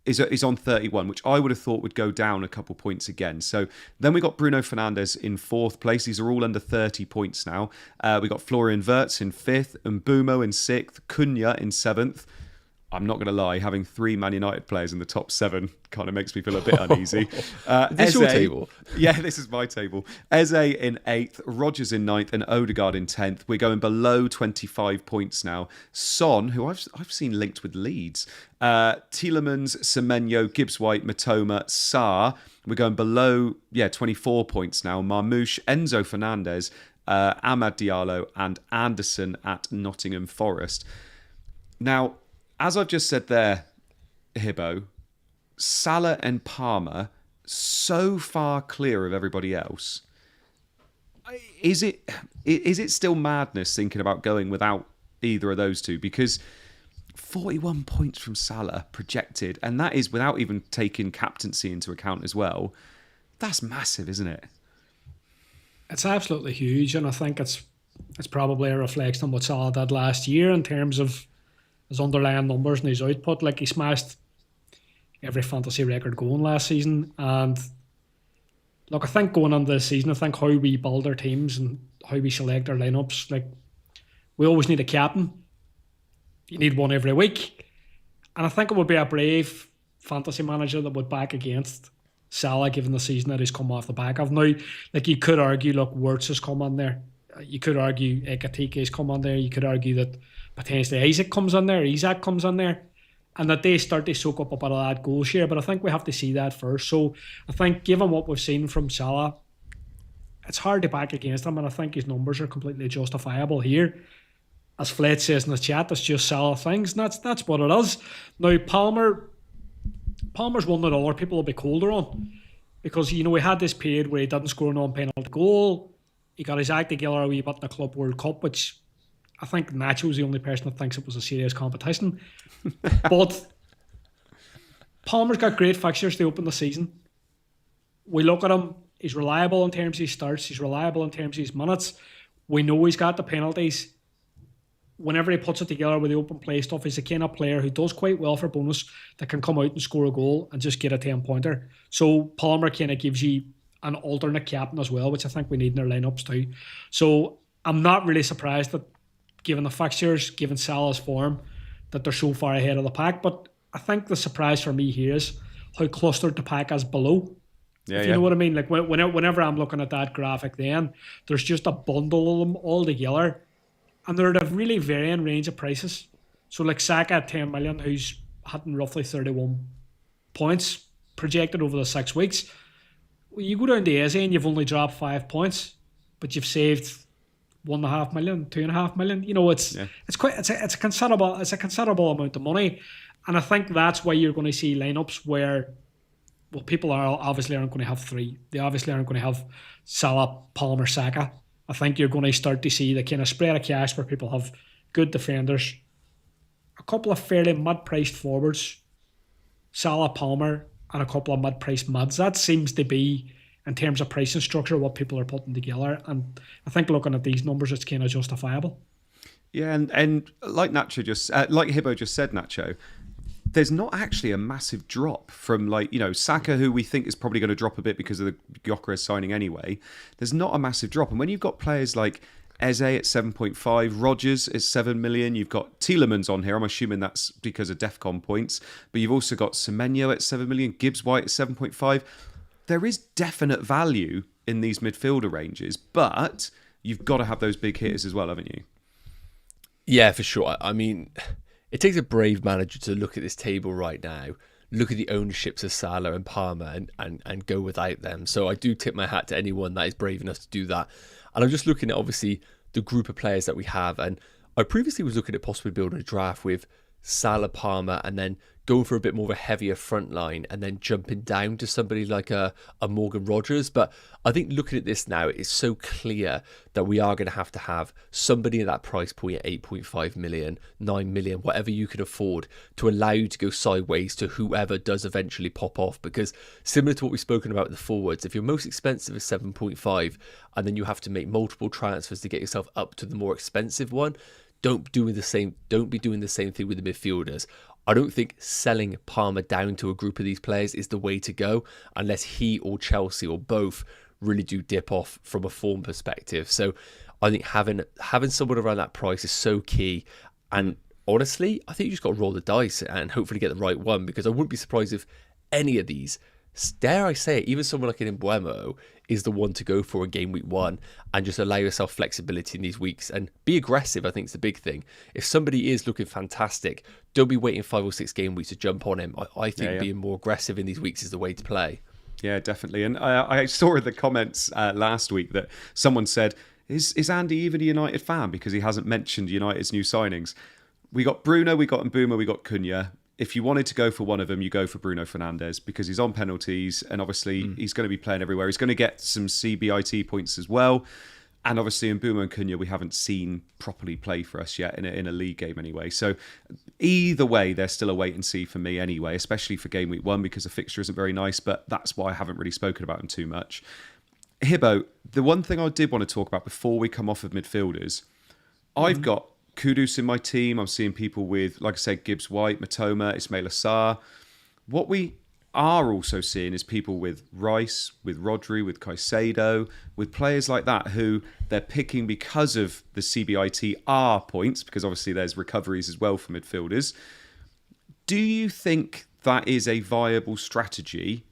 is on 31, which I would have thought would go down a couple points again. So then we got Bruno Fernandes in 4th place. These are all under 30 points now. We got Florian Wirtz in 5th, and Mbumo in 6th, Cunha in 7th. I'm not going to lie, having 3 Man United players in the top 7 kind of makes me feel a bit uneasy. Is this your table? Yeah, this is my table. Eze in 8th, Rodgers in 9th, and Odegaard in 10th. We're going below 25 points now. Son, who I've seen linked with Leeds, Tielemans, Semenyo, Gibbs-White, Matoma, Sarr. We're going below 24 points now. Marmouche, Enzo Fernandez, Amad Diallo, and Anderson at Nottingham Forest. Now, as I've just said there, Hibbo, Salah and Palmer so far clear of everybody else. Is it still madness thinking about going without either of those two? Because 41 points from Salah projected, and that is without even taking captaincy into account as well. That's massive, isn't it? It's absolutely huge, and I think it's probably a reflection on what Salah did last year in terms of his underlying numbers and his output. Like, he smashed every fantasy record going last season. And look, I think going into this season, I think how we build our teams and how we select our lineups, like, we always need a captain. You need one every week. And I think it would be a brave fantasy manager that would back against Salah given the season that he's come off the back of. Now, like, you could argue, look, Wirtz has come on there. You could argue Ekatike has come on there. You could argue that potentially Isaac comes on there, Isaac comes on there, and that they start to soak up a bit of that goal share. But I think we have to see that first. So I think given what we've seen from Salah, it's hard to back against him, and I think his numbers are completely justifiable here. As Fletch says in the chat, it's just Salah things, and that's what it is. Now, Palmer's one that other people will be colder on, because, you know, we had this period where he didn't score an on-penalty goal. He got his act together a wee bit in the Club World Cup, which I think Nacho is the only person that thinks it was a serious competition. But Palmer's got great fixtures to open the season. We look at him, he's reliable in terms of his starts, he's reliable in terms of his minutes. We know he's got the penalties. Whenever he puts it together with the open play stuff, he's the kind of player who does quite well for bonus, that can come out and score a goal and just get a 10-pointer. So Palmer kind of gives you an alternate captain as well, which I think we need in our lineups too. So I'm not really surprised that, given the fixtures, given Salah's form, that they're so far ahead of the pack. But I think the surprise for me here is how clustered the pack is below. If you know what I mean. Like, whenever I'm looking at that graphic, then there's just a bundle of them all together, and they're at a really varying range of prices. So like Saka at 10 million, who's hitting roughly 31 points projected over the 6 weeks. You go down to Eze and you've only dropped 5 points, but you've saved 1.5 million, 2.5 million. You know, it's a considerable amount of money, and I think that's why you're going to see lineups where, well, people obviously aren't going to have 3. They obviously aren't going to have Salah, Palmer, Saka. I think you're going to start to see the kind of spread of cash where people have good defenders, a couple of fairly mid-priced forwards, Salah, Palmer, and a couple of mid-priced mids. That seems to be, in terms of pricing structure, what people are putting together. And I think looking at these numbers, it's kind of justifiable. Yeah, and like Nacho like Hibbo just said, Nacho, there's not actually a massive drop from, like, you know, Saka, who we think is probably going to drop a bit because of the Gyökeres signing anyway. There's not a massive drop. And when you've got players like Eze at 7.5, Rodgers is 7 million. You've got Tielemans on here. I'm assuming that's because of DEFCON points. But you've also got Semenyo at 7 million, Gibbs-White at 7.5. There is definite value in these midfielder ranges, but you've got to have those big hitters as well, haven't you? Yeah, for sure. I mean, it takes a brave manager to look at this table right now, look at the ownerships of Salah and Palmer and go without them. So I do tip my hat to anyone that is brave enough to do that. And I'm just looking at, obviously, the group of players that we have. And I previously was looking at possibly building a draft with Salah, Palmer, and then going for a bit more of a heavier front line and then jumping down to somebody like a Morgan Rodgers. But I think looking at this now, it's so clear that we are going to have somebody at that price point at 8.5 million, 9 million, whatever you can afford, to allow you to go sideways to whoever does eventually pop off. Because similar to what we've spoken about with the forwards, if your most expensive is 7.5 and then you have to make multiple transfers to get yourself up to the more expensive one, don't be doing the same thing with the midfielders. I don't think selling Palmer down to a group of these players is the way to go unless he or Chelsea or both really do dip off from a form perspective. So I think having someone around that price is so key. And honestly, I think you just got to roll the dice and hopefully get the right one, because I wouldn't be surprised if any of these, dare I say it, even someone like an Mbeumo is the one to go for in game week 1, and just allow yourself flexibility in these weeks and be aggressive. I think is the big thing. If somebody is looking fantastic, don't be waiting 5 or 6 game weeks to jump on him. I think being more aggressive in these weeks is the way to play. Yeah, definitely. And I saw in the comments last week that someone said, is Andy even a United fan because he hasn't mentioned United's new signings? We got Bruno, we got Mbeumo, we got Cunha. If you wanted to go for one of them, you go for Bruno Fernandes because he's on penalties and obviously he's going to be playing everywhere. He's going to get some CBIT points as well. And obviously Mbeumo and Cunha we haven't seen properly play for us yet in a league game anyway. So either way, they're still a wait and see for me anyway, especially for game week 1 because the fixture isn't very nice, but that's why I haven't really spoken about them too much. Hibbo, the one thing I did want to talk about before we come off of midfielders, I've got Kudus in my team. I'm seeing people with, like I said, Gibbs White, Matoma, Ismail Assar. What we are also seeing is people with Rice, with Rodri, with Caicedo, with players like that who they're picking because of the CBITR points, because obviously there's recoveries as well for midfielders. Do you think that is a viable strategy,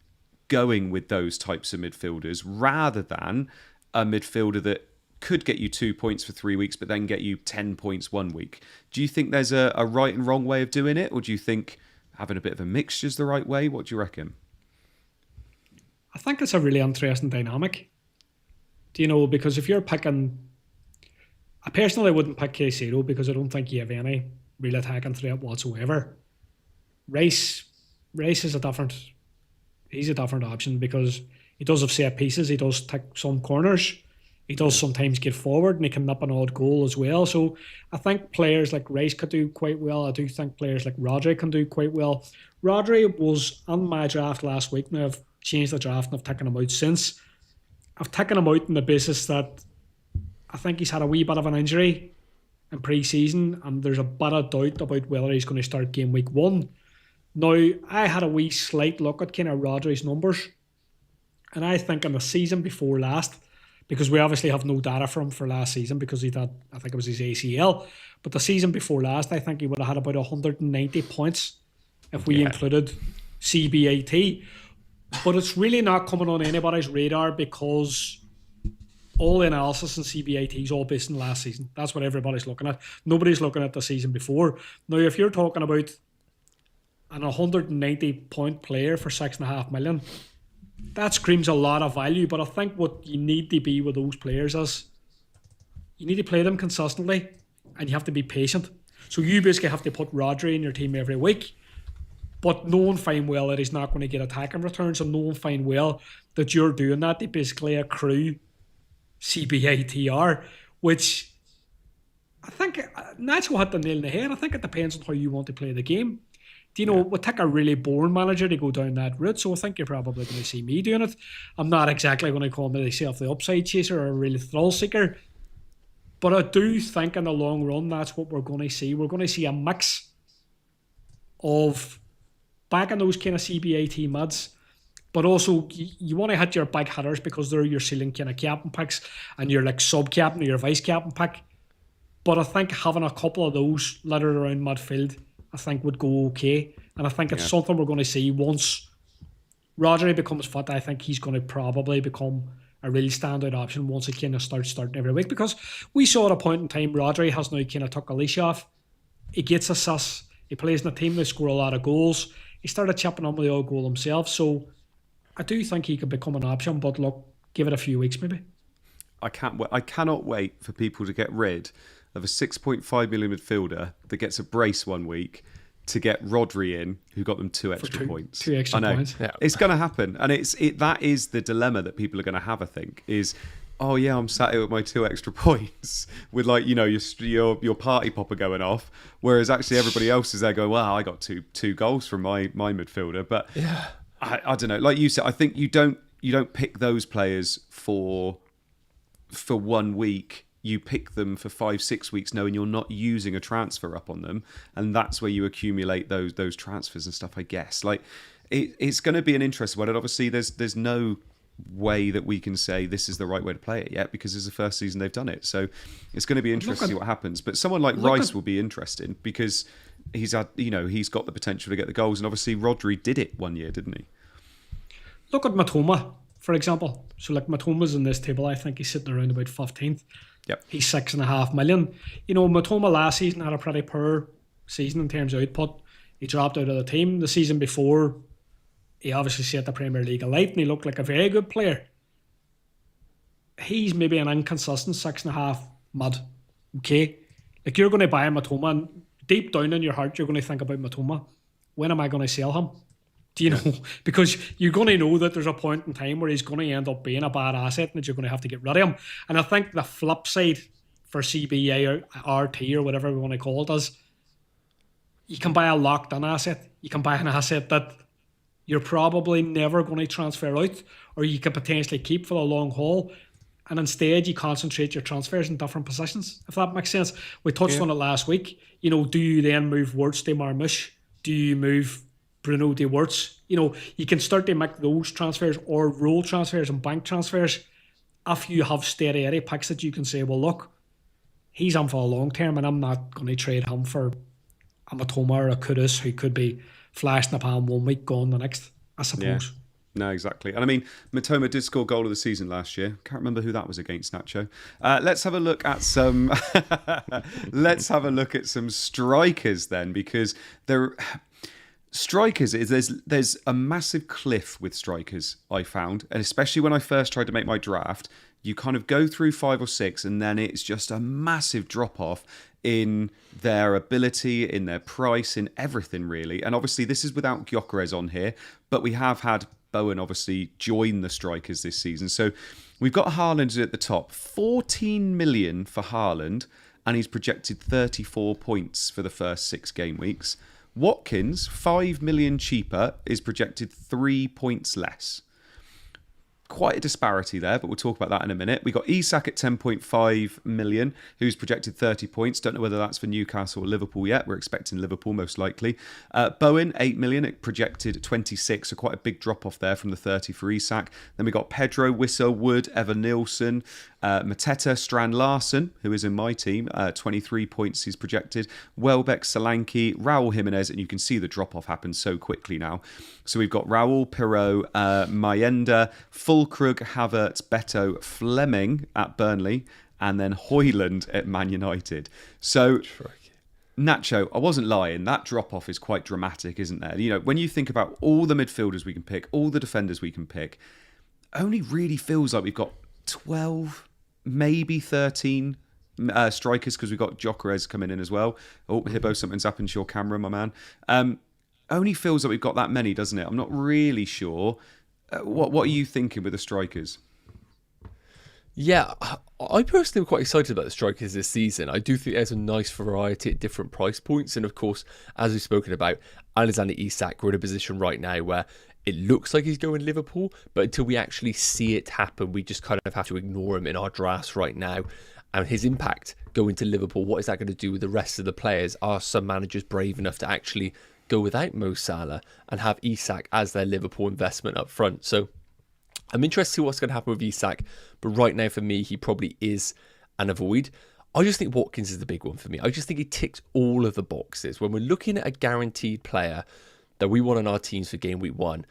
going with those types of midfielders, rather than a midfielder that could get you 2 points for 3 weeks, but then get you 10 points 1 week? Do you think there's a right and wrong way of doing it? Or do you think having a bit of a mixture is the right way? What do you reckon? I think it's a really interesting dynamic. Do you know, because if you're picking, I personally wouldn't pick Caicedo because I don't think you have any real attacking threat whatsoever. Rice is he's a different option because he does have set pieces, he does take some corners, he does sometimes get forward and he can nip an odd goal as well. So I think players like Rice could do quite well. I do think players like Rodri can do quite well. Rodri was on my draft last week. Now I've changed the draft and I've taken him out since. I've taken him out on the basis that I think he's had a wee bit of an injury in pre-season and there's a bit of doubt about whether he's going to start game week 1. Now, I had a wee slight look at kind of Rodri's numbers, and I think in the season before last, because we obviously have no data for him for last season because he had, I think it was his ACL, but the season before last, I think he would have had about 190 points if we included CBAT. But it's really not coming on anybody's radar because all the analysis in CBAT is all based on last season. That's what everybody's looking at. Nobody's looking at the season before. Now, if you're talking about an 190 point player for 6.5 million, that screams a lot of value. But I think what you need to be with those players is you need to play them consistently and you have to be patient. So you basically have to put Rodri in your team every week, but knowing fine well that he's not going to get attacking returns, and knowing fine well that you're doing that to basically accrue CBATR, which I think Nacho hit the nail on the head. I think it depends on how you want to play the game. Do you know, it would take a really boring manager to go down that route, so I think you're probably going to see me doing it. I'm not exactly going to call myself the upside chaser or a really thrill seeker, but I do think in the long run that's what we're going to see. We're going to see a mix of backing those kind of CBAT mids, but also you want to hit your big hitters because they're your ceiling kind of captain picks and your like sub-captain or your vice-captain pick. But I think having a couple of those littered around midfield I think would go okay. And I think it's something we're going to see once Rodri becomes fit. I think he's going to probably become a really standout option once he kind of starts starting every week, because we saw at a point in time Rodri has now kind of took a leash off. He gets assists. He plays in a team that score a lot of goals. He started chipping on with the odd goal himself. So I do think he could become an option, but look, give it a few weeks maybe. I cannot wait for people to get rid of a 6.5 million midfielder that gets a brace 1 week to get Rodri in, who got them 2 extra points. 2 extra points. Yeah. It's going to happen. And that is the dilemma that people are going to have, I think, is, oh yeah, I'm sat here with my 2 extra points with, like, you know, your party popper going off, whereas actually everybody else is there going, well, I got two goals from my midfielder. But yeah, I don't know. Like you said, I think you don't pick those players for 1 week you pick them for 5-6 weeks knowing you're not using a transfer up on them, and that's where you accumulate those transfers and stuff, I guess. Like it's going to be an interesting one, and obviously there's no way that we can say this is the right way to play it yet, because it's the first season they've done it. So it's going to be interesting to see what happens. But someone like Rice will be interesting because he's got the potential to get the goals, and obviously Rodri did it one year, didn't he? Look at Matoma, for example. So like Matoma's in this table, I think he's sitting around about 15th. Yep. He's 6.5 million. Matoma last season had a pretty poor season in terms of output. He dropped out of the team. The season before, he obviously set the Premier League alight and he looked like a very good player. He's maybe an inconsistent 6.5 mid. Okay? Like you're going to buy a Matoma, and deep down in your heart, you're going to think about Matoma. When am I going to sell him? Do you know? Because you're going to know that there's a point in time where he's going to end up being a bad asset and that you're going to have to get rid of him. And I think the flip side for CBA or RT or whatever we want to call it is, you can buy a locked-in asset. You can buy an asset that you're probably never going to transfer out, or you can potentially keep for the long haul. And instead, you concentrate your transfers in different positions, if that makes sense. We touched on it last week. Do you then move Wirtz to Marmoush? Do you move Bruno de Wirtz? You can start to make those transfers or role transfers and bank transfers if you have steady Eddie picks that you can say, well, look, he's on for a long term and I'm not going to trade him for a Matoma or a Kudus who could be flash in the pan 1 week, gone the next, I suppose. Yeah. No, exactly. And I mean, Matoma did score goal of the season last year. Can't remember who that was against, Nacho. Let's have a look at some strikers then, because strikers there's a massive cliff with strikers, I found, and especially when I first tried to make my draft. You kind of go through 5 or 6 and then it's just a massive drop off in their ability, in their price, in everything really. And obviously this is without Gyökeres on here, but we have had Bowen obviously join the strikers this season. So we've got Haaland at the top, 14 million for Haaland, and he's projected 34 points for the first 6 game weeks. Watkins, 5 million cheaper, is projected 3 points less. Quite a disparity there, but we'll talk about that in a minute. We got Isak at 10.5 million, who's projected 30 points. Don't know whether that's for Newcastle or Liverpool yet. We're expecting Liverpool most likely. Bowen, 8 million, projected 26, so quite a big drop off there from the 30 for Isak. Then we got Pedro, Wissa, Wood, Evan Nilsson, Mateta, Strand Larsen, who is in my team, 23 points he's projected. Welbeck, Solanke, Raul Jimenez, and you can see the drop off happens so quickly now. So we've got Raul, Pirot, Mayenda, Fulkrug, Havertz, Beto, Fleming at Burnley, and then Højlund at Man United. So, Nacho, I wasn't lying. That drop-off is quite dramatic, isn't there? When you think about all the midfielders we can pick, all the defenders we can pick, only really feels like we've got 12, maybe 13 strikers, because we've got Gyökeres coming in as well. Oh, Hibbo, something's happened to your camera, my man. Only feels like we've got that many, doesn't it? I'm not really sure. What are you thinking with the strikers? Yeah, I personally am quite excited about the strikers this season. I do think there's a nice variety at different price points. And of course, as we've spoken about, Alexander Isak, we're in a position right now where it looks like he's going Liverpool, but until we actually see it happen, we just kind of have to ignore him in our drafts right now. And his impact going to Liverpool, what is that going to do with the rest of the players? Are some managers brave enough to actually go without Mo Salah and have Isak as their Liverpool investment up front? So I'm interested to see what's going to happen with Isak, but right now for me, he probably is an avoid. I just think Watkins is the big one for me. I just think he ticks all of the boxes. When we're looking at a guaranteed player that we want on our teams for game week 1,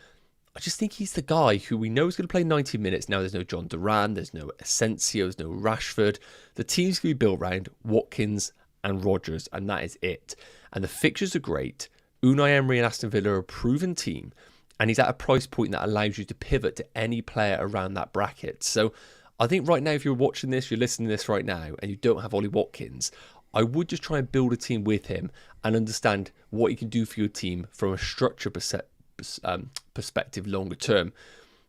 I just think he's the guy who we know is going to play 90 minutes. Now there's no John Duran, there's no Asensio, there's no Rashford. The team's going to be built around Watkins and Rodgers, and that is it. And the fixtures are great. Unai Emery and Aston Villa are a proven team, and he's at a price point that allows you to pivot to any player around that bracket. So I think right now, if you're watching this, you're listening to this right now, and you don't have Ollie Watkins, I would just try and build a team with him and understand what he can do for your team from a structure perspective longer term.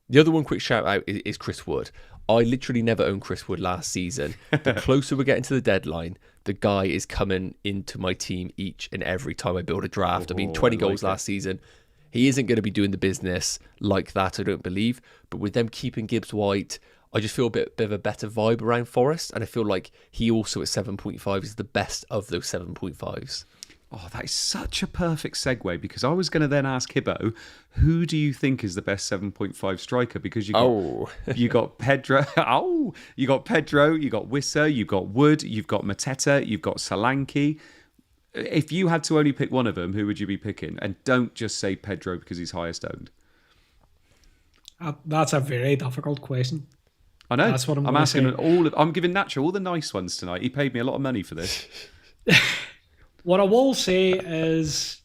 The other one quick shout out is Chris Wood. I literally never owned Chris Wood last season. The closer we're getting to the deadline, the guy is coming into my team each and every time I build a draft. I mean, 20 goals last season. He isn't going to be doing the business like that, I don't believe. But with them keeping Gibbs White, I just feel a bit of a better vibe around Forest, and I feel like he also at 7.5 is the best of those 7.5s. Oh, that is such a perfect segue, because I was going to then ask Hibbo, who do you think is the best 7.5 striker? Because you got Pedro, you got Wissa, you got Wood, you've got Mateta, you've got Solanke. If you had to only pick one of them, who would you be picking? And don't just say Pedro because he's highest owned. That's a very difficult question. I know. That's what I'm asking I'm giving Nacho all the nice ones tonight. He paid me a lot of money for this. What I will say is,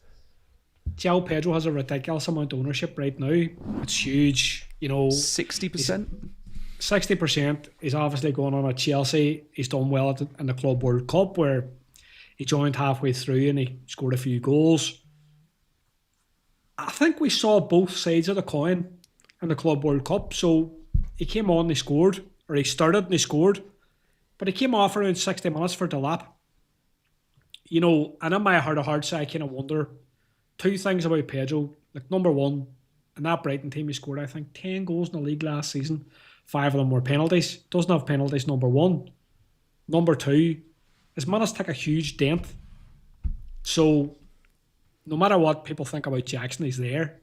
João Pedro has a ridiculous amount of ownership right now. It's huge. 60%? 60%. He's obviously going on at Chelsea. He's done well in the Club World Cup, where he joined halfway through and he scored a few goals. I think we saw both sides of the coin in the Club World Cup. So he came on and he scored, or he started and he scored, but he came off around 60 minutes for Delap. And in my heart of hearts, I kind of wonder two things about Pedro. Like, number one, in that Brighton team, he scored, I think, 10 goals in the league last season. 5 of them were penalties. Doesn't have penalties, number one. Number two, his minutes take a huge dent. So, no matter what people think about Jackson, he's there.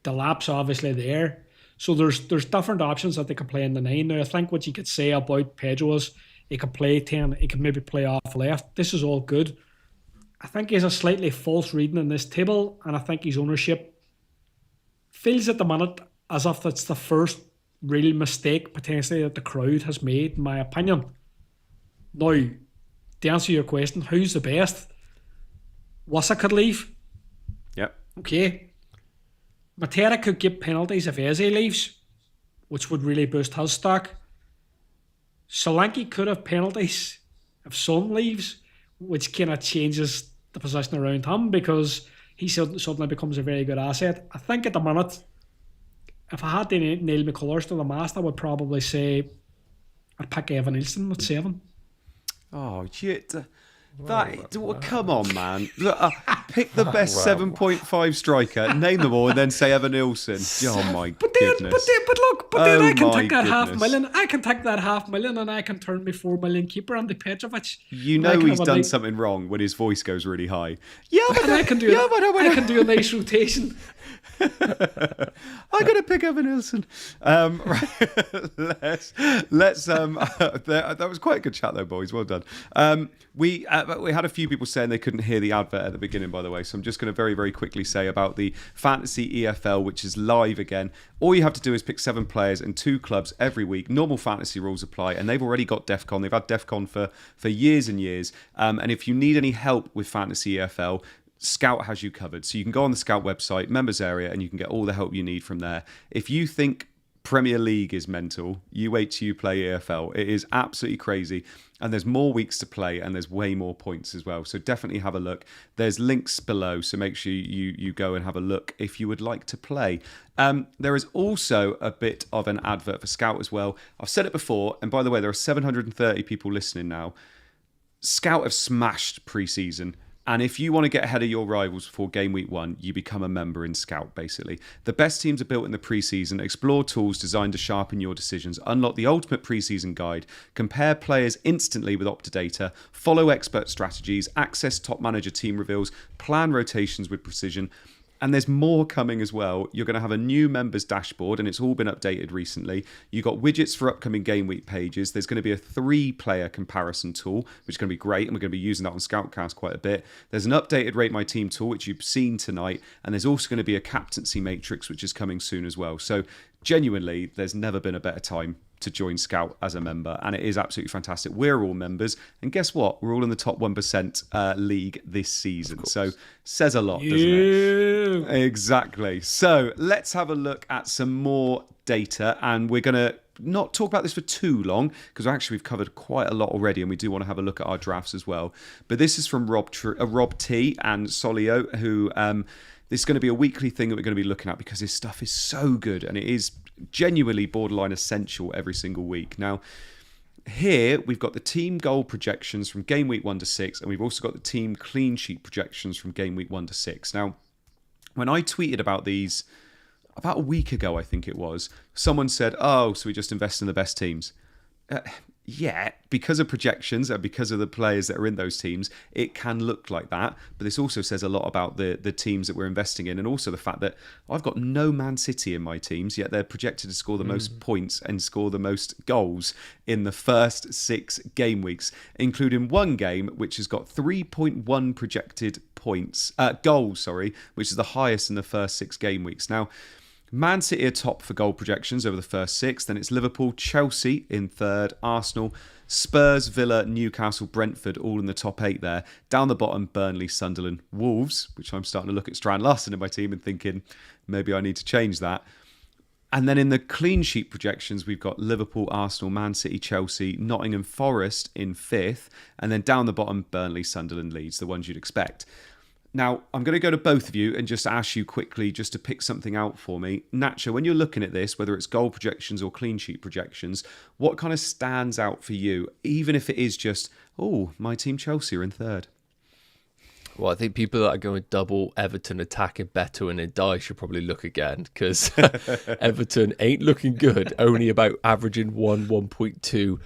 Delap's obviously there. So there's different options that they can play in the 9. Now, I think what you could say about Pedro is he could play 10, he could maybe play off left. This is all good. I think he's a slightly false reading in this table, and I think his ownership feels at the minute as if it's the first real mistake potentially that the crowd has made, in my opinion. Now, to answer your question, who's the best? Wissa could leave. Yep. Okay. Matera could get penalties if Eze leaves, which would really boost his stock. Solanke could have penalties if Son leaves, which kind of changes the position around him, because he suddenly becomes a very good asset. I think at the minute, if I had to nail my colours to the mast, I would probably say I'd pick Evan Nilsson at 7. Oh, shit. Come on, man. Look, pick the best 7.5 striker, name them all, and then say Evan Nilsson. Oh, my goodness. But then I can take that $500,000. I can take that $500,000 and I can turn my 4 million keeper on the Petrovic. He's done something wrong when his voice goes really high. Yeah, but I can do I can do a nice rotation. I gotta pick Evan Nilsson. Right. Let's. That was quite a good chat, though, boys. Well done. We had a few people saying they couldn't hear the advert at the beginning, by the way. So I'm just going to very, very quickly say about the Fantasy EFL, which is live again. All you have to do is pick 7 players and 2 clubs every week. Normal fantasy rules apply, and they've already got DEF CON. They've had DEF CON for years and years. And if you need any help with Fantasy EFL, Scout has you covered. So you can go on the Scout website, members area, and you can get all the help you need from there. If you think Premier League is mental, you wait till you play EFL. It is absolutely crazy. And there's more weeks to play, and there's way more points as well. So definitely have a look. There's links below, so make sure you go and have a look if you would like to play. There is also a bit of an advert for Scout as well. I've said it before, and by the way, there are 730 people listening now. Scout have smashed pre-season. And if you want to get ahead of your rivals before game week 1, you become a member in Scout, basically. The best teams are built in the preseason. Explore tools designed to sharpen your decisions. Unlock the ultimate preseason guide. Compare players instantly with Opta data. Follow expert strategies. Access top manager team reveals. Plan rotations with precision. And there's more coming as well. You're going to have a new members dashboard, and it's all been updated recently. You've got widgets for upcoming game week pages. There's going to be a 3-player comparison tool, which is going to be great, and we're going to be using that on Scoutcast quite a bit. There's an updated Rate My Team tool, which you've seen tonight, and there's also going to be a captaincy matrix, which is coming soon as well. So genuinely, there's never been a better time to join Scout as a member, and it is absolutely fantastic. We're all members, and guess what? We're all in the top 1% league this season. So says a lot, doesn't it? Exactly. So let's have a look at some more data, and we're going to not talk about this for too long, because actually we've covered quite a lot already, and we do want to have a look at our drafts as well. But this is from Rob T and Solio, who this is going to be a weekly thing that we're going to be looking at, because his stuff is so good, and it is genuinely borderline essential every single week. Now, here we've got the team goal projections from game week 1 to 6, and we've also got the team clean sheet projections from game week 1 to 6. Now, when I tweeted about these, about a week ago, I think it was, someone said, "Oh, so we just invest in the best teams." Yeah, because of projections and because of the players that are in those teams, it can look like that. But this also says a lot about the teams that we're investing in, and also the fact that I've got no Man City in my teams, yet they're projected to score the most points and score the most goals in the first 6 game weeks, including one game which has got 3.1 projected goals, which is the highest in the first 6 game weeks. Now, Man City are top for goal projections over the first 6. Then it's Liverpool, Chelsea in third, Arsenal, Spurs, Villa, Newcastle, Brentford, all in the top 8 there. Down the bottom, Burnley, Sunderland, Wolves, which I'm starting to look at Strand Larson in my team and thinking maybe I need to change that. And then in the clean sheet projections, we've got Liverpool, Arsenal, Man City, Chelsea, Nottingham Forest in 5th. And then down the bottom, Burnley, Sunderland, Leeds, the ones you'd expect. Now, I'm going to go to both of you and just ask you quickly just to pick something out for me. Nacho, when you're looking at this, whether it's goal projections or clean sheet projections, what kind of stands out for you, even if it is just, oh, my team Chelsea are in third? Well, I think people that are going double Everton attacking Beto and Ndai should probably look again, because Everton ain't looking good, only about averaging 1.2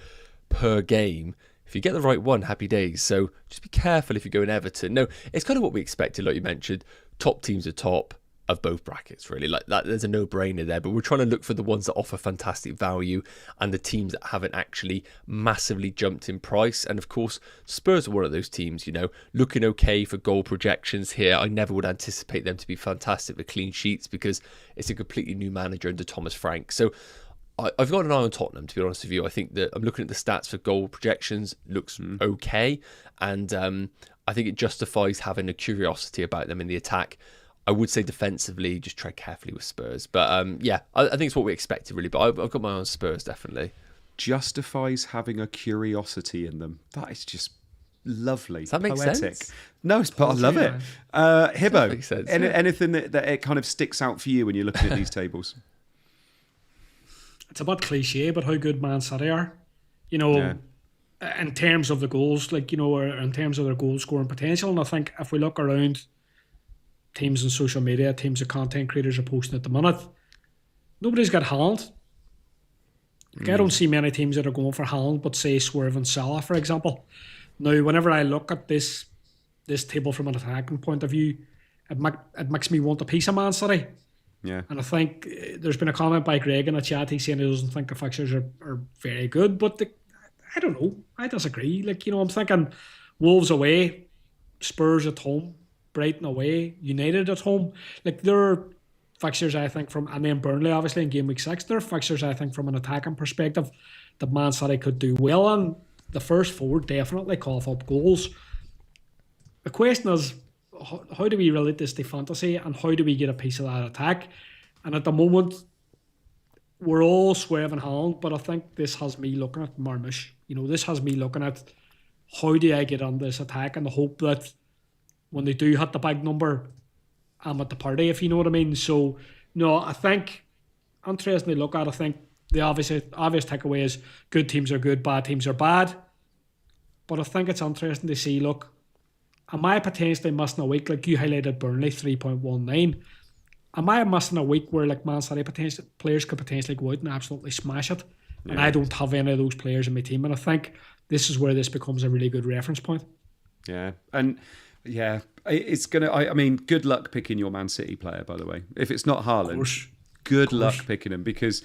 per game. If you get the right one, happy days. So just be careful if you're going Everton. No, it's kind of what we expected, like you mentioned. Top teams are top of both brackets, really. Like that, there's a no-brainer there. But we're trying to look for the ones that offer fantastic value and the teams that haven't actually massively jumped in price. And of course, Spurs are one of those teams, looking okay for goal projections here. I never would anticipate them to be fantastic with clean sheets because it's a completely new manager under Thomas Frank. So I've got an eye on Tottenham, to be honest with you. I think that I'm looking at the stats for goal projections, looks okay. And I think it justifies having a curiosity about them in the attack. I would say defensively, just tread carefully with Spurs. But I think it's what we expected, really. But I've got my eye on Spurs, definitely. Justifies having a curiosity in them. That is just lovely. Does that make sense? No, I love it. Hibbo, makes sense, anything that it kind of sticks out for you when you're looking at these tables? It's a bit cliche, but how good Man City are, in terms of the goals, or in terms of their goal scoring potential. And I think if we look around teams on social media, teams of content creators are posting at the minute, nobody's got Haaland. I don't see many teams that are going for Haaland, but say Swerve and Salah, for example. Now, whenever I look at this table from an attacking point of view, it makes me want a piece of Man City. Yeah. And I think there's been a comment by Greg in the chat. He's saying he doesn't think the fixtures are very good, but I don't know. I disagree. I'm thinking Wolves away, Spurs at home, Brighton away, United at home. They're fixtures, I think, and then Burnley, obviously, in game week 6. They're fixtures, I think, from an attacking perspective that Man City could do well on. The first 4 definitely cough up goals. The question is, how do we relate this to fantasy and how do we get a piece of that attack? And at the moment, we're all swerving Haaland, but I think this has me looking at Marmoush. This has me looking at how do I get on this attack and the hope that when they do hit the big number, I'm at the party, if you know what I mean. So, no, I think, interesting to look at, I think the obvious takeaway is good teams are good, bad teams are bad. But I think it's interesting to see, look, am I potentially missing a week, like you highlighted Burnley, 3.19? Am I missing a week where Man City players could potentially go out and absolutely smash it? Yeah. And I don't have any of those players in my team. And I think this is where this becomes a really good reference point. Yeah. And yeah, it's going to, I mean, good luck picking your Man City player, by the way. If it's not Haaland, good luck picking him, because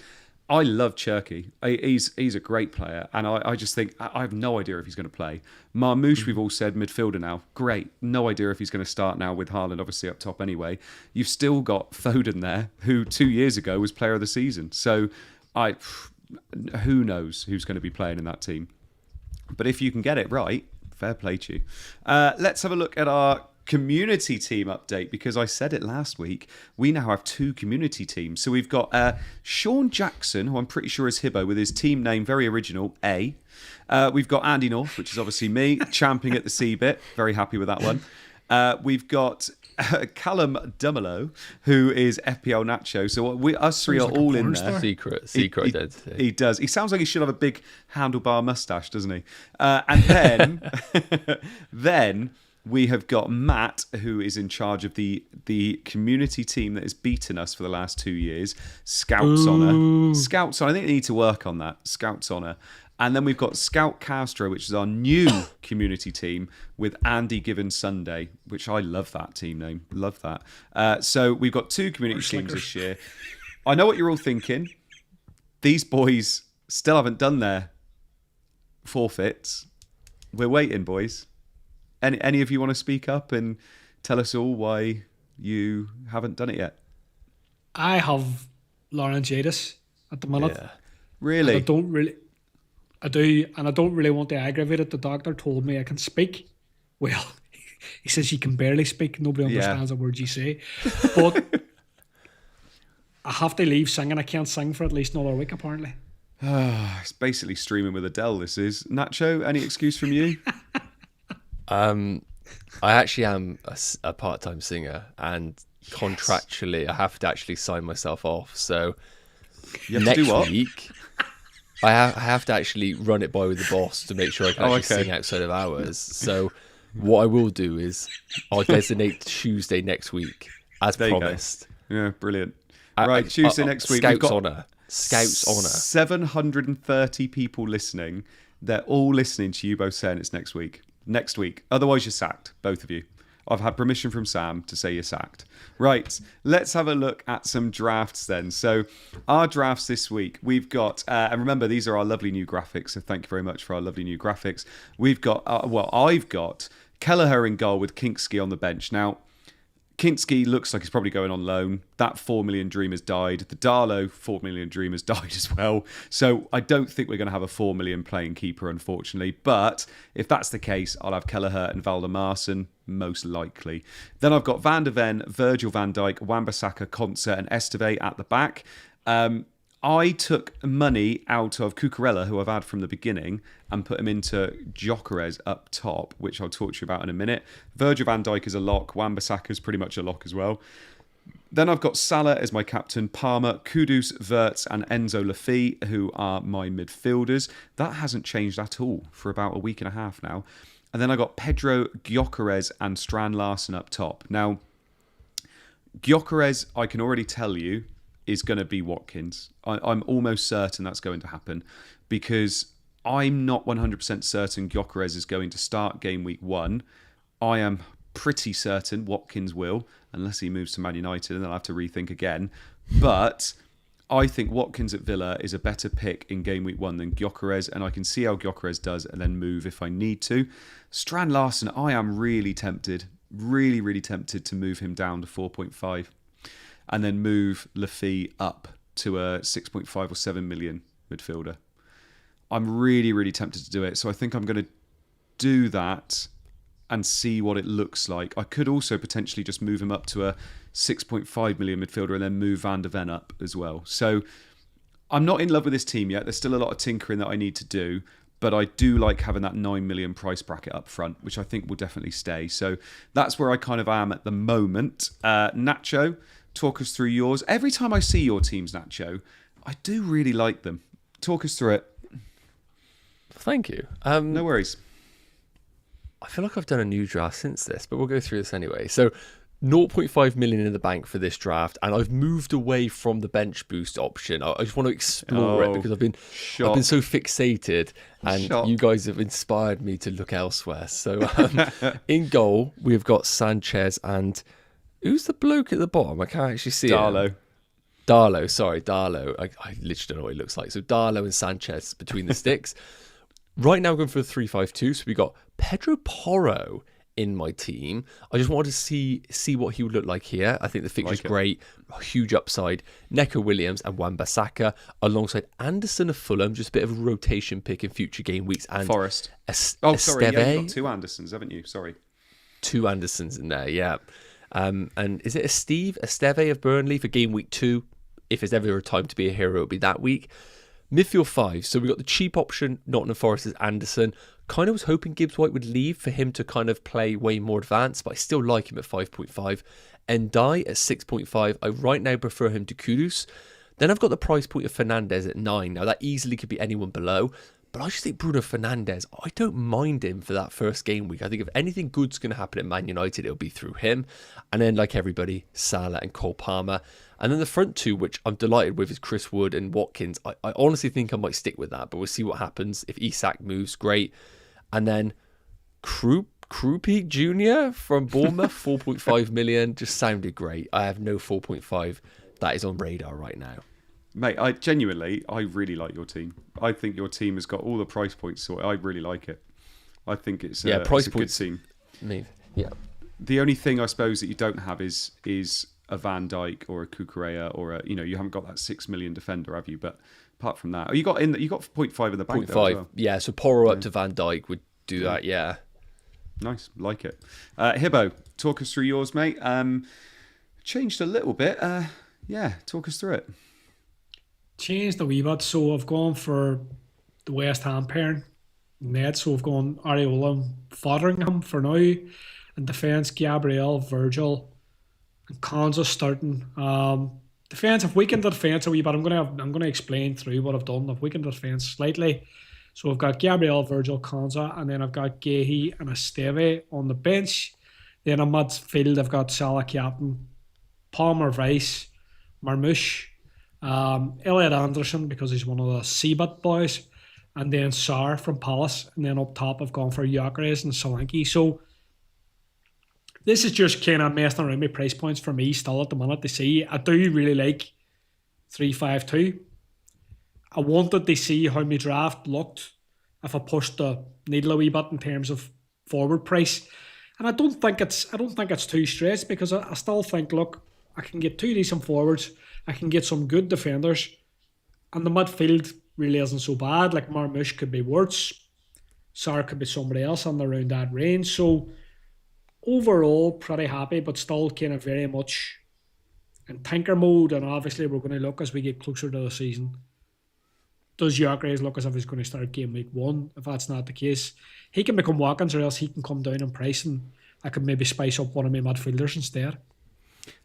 I love Cherky. He's a great player, and I just think I have no idea if he's going to play. Marmoush, we've all said midfielder now. Great. No idea if he's going to start now with Haaland obviously up top anyway. You've still got Foden there, who 2 years ago was player of the season. So who knows who's going to be playing in that team. But if you can get it right, fair play to you. Let's have a look at our community team update, because I said it last week. We now have 2 community teams. So we've got Sean Jackson, who I'm pretty sure is Hibbo, with his team name very original, A. We've got Andy North, which is obviously me, champing at the C bit. Very happy with that one. We've got Callum Dumelo, who is FPL Nacho. So us 3 are like all in there. Secret identity. He does. He sounds like he should have a big handlebar mustache, doesn't he? And then we have got Matt, who is in charge of the community team that has beaten us for the last 2 years. Scouts Honour. Scouts Honour. I think they need to work on that. Scouts Honour. And then we've got Scout Castro, which is our new community team with Andy Given Sunday, which I love that team name. Love that. So we've got 2 community teams this year. I know what you're all thinking. These boys still haven't done their forfeits. We're waiting, boys. Any of you want to speak up and tell us all why you haven't done it yet? I have Lauren Jadis at the minute. Yeah. Really? I do, and I don't really want to aggravate it. The doctor told me I can speak. Well, he says you can barely speak. Nobody understands a word you say. But I have to leave singing. I can't sing for at least another week, apparently. It's basically streaming with Adele, this is. Nacho, any excuse from you? I actually am a part-time singer, and contractually I have to actually sign myself off. So next week I have to actually run it by with the boss to make sure I can actually sing outside of hours. So what I will do is I'll designate Tuesday next week as promised. Yeah, brilliant. Right, Tuesday next week. Scouts Honour. Scouts Honour. 730 people listening. They're all listening to you both saying it's next week. Next week. Otherwise, you're sacked, both of you. I've had permission from Sam to say you're sacked. Right, let's have a look at some drafts then. So our drafts this week, we've got, and remember, these are our lovely new graphics, so thank you very much for our lovely new graphics. We've got, I've got Kelleher in goal with Kinksky on the bench. Now, Kinksky looks like he's probably going on loan. That 4 million dream has died. The Darlow 4 million dream has died as well. So I don't think we're going to have a 4 million playing keeper, unfortunately. But if that's the case, I'll have Kelleher and Valdemarsson, most likely. Then I've got Van der Ven, Virgil van Dijk, Wan-Bissaka, Concert and Esteve at the back. I took money out of Cucurella, who I've had from the beginning, and put him into Gyökeres up top, which I'll talk to you about in a minute. Virgil van Dijk is a lock. Wan-Bissaka is pretty much a lock as well. Then I've got Salah as my captain, Palmer, Kudus, Wirtz and Enzo Lafay, who are my midfielders. That hasn't changed at all for about a week and a half now. And then I got Pedro, Gyökeres and Strand Larsen up top. Now, Gyökeres, I can already tell you, is going to be Watkins. I'm almost certain that's going to happen because I'm not 100% certain Gyökeres is going to start game week 1. I am pretty certain Watkins will, unless he moves to Man United, and then I'll have to rethink again. But I think Watkins at Villa is a better pick in game week 1 than Gyökeres, and I can see how Gyökeres does and then move if I need to. Strand Larsen, I am really tempted, really tempted to move him down to 4.5. And then move Lafay up to a 6.5 or 7 million midfielder. I'm really tempted to do it. So I think I'm going to do that and see what it looks like. I could also potentially just move him up to a 6.5 million midfielder and then move Van der Ven up as well. So I'm not in love with this team yet. There's still a lot of tinkering that I need to do. But I do like having that 9 million price bracket up front, which I think will definitely stay. So that's where I kind of am at the moment. Nacho, talk us through yours. Every time I see your teams, Nacho, I do really like them. Talk us through it. Thank you. No worries. I feel like I've done a new draft since this, but we'll go through this anyway. So 0.5 million in the bank for this draft, and I've moved away from the bench boost option. I just want to explore it because I've been so fixated, and you guys have inspired me to look elsewhere. So in goal, we've got Sanchez and who's the bloke at the bottom? I can't actually see Darlow. Darlow. I literally don't know what he looks like. So Darlow and Sanchez between the sticks. Right now, we're going for the 3-5-2. So we got Pedro Porro in my team. I just wanted to see what he would look like here. I think the fixture's great, huge upside. Neco Williams and Wan-Bissaka alongside Anderson of Fulham, just a bit of a rotation pick in future game weeks. And Forest. Sorry, you've got 2 Andersons, haven't you? Sorry. 2 Andersons in there, yeah. And is it Esteve of Burnley for game week 2? If there's ever a time to be a hero, it'll be that week. Midfield 5. So we got the cheap option, Nottingham Forest's Anderson. Kind of was hoping Gibbs White would leave for him to kind of play way more advanced, but I still like him at 5.5. Ndai at 6.5. I right now prefer him to Kudus. Then I've got the price point of Fernandez at 9. Now that easily could be anyone below, But I just think Bruno Fernandes, I don't mind him for that first game week. I think if anything good's going to happen at Man United, it'll be through him. And then, like everybody, Salah and Cole Palmer. And then the front two, which I'm delighted with, is Chris Wood and Watkins. I honestly think I might stick with that, but we'll see what happens. If Isak moves, great. And then Krupik Jr. from Bournemouth, 4.5 million, just sounded great. I have no 4.5 that is on radar right now. Mate, I really like your team. I think your team has got all the price points, so I really like it. I think it's a good team. Yeah. The only thing I suppose that you don't have is a Van Dijk or a Cucurella or you haven't got that 6 million defender, have you? But apart from that, you got 0.5 in the bank. 0.5, as well. yeah. So Porro up to Van Dijk would do that, yeah. Nice, like it. Hibbo, talk us through yours, mate. Changed a little bit. Talk us through it. Changed a wee bit, so I've gone for the West Ham pairing. Net, so I've gone Areola and Fotheringham for now. And defence, Gabriel, Virgil, and Konza starting. Defence, I've weakened the defence a wee bit. I'm gonna explain through what I've done. I've weakened the defence slightly. So I've got Gabriel, Virgil, Konza, and then I've got Gehi and Esteve on the bench. Then in midfield, I've got Salah captain, Palmer vice, Marmoush, Elliot Anderson because he's one of the Seabit boys, and then Sarr from Palace. And then up top, I've gone for Gyökeres and Solanke. So this is just kind of messing around with price points for me still at the minute to see. I do really like 3-5-2. I wanted to see how my draft looked if I pushed the needle a wee bit in terms of forward price. And I don't think it's too stressed because I still think, look, I can get 2 decent forwards, I can get some good defenders, and the midfield really isn't so bad. Like Marmoush could be Wirtz, Sarr could be somebody else on around that range. So overall, pretty happy, but still kind of very much in tinker mode. And obviously, we're going to look as we get closer to the season. Does Gyökeres look as if he's going to start game week 1? If that's not the case, he can become Watkins, or else he can come down in price, and I could maybe spice up one of my midfielders instead.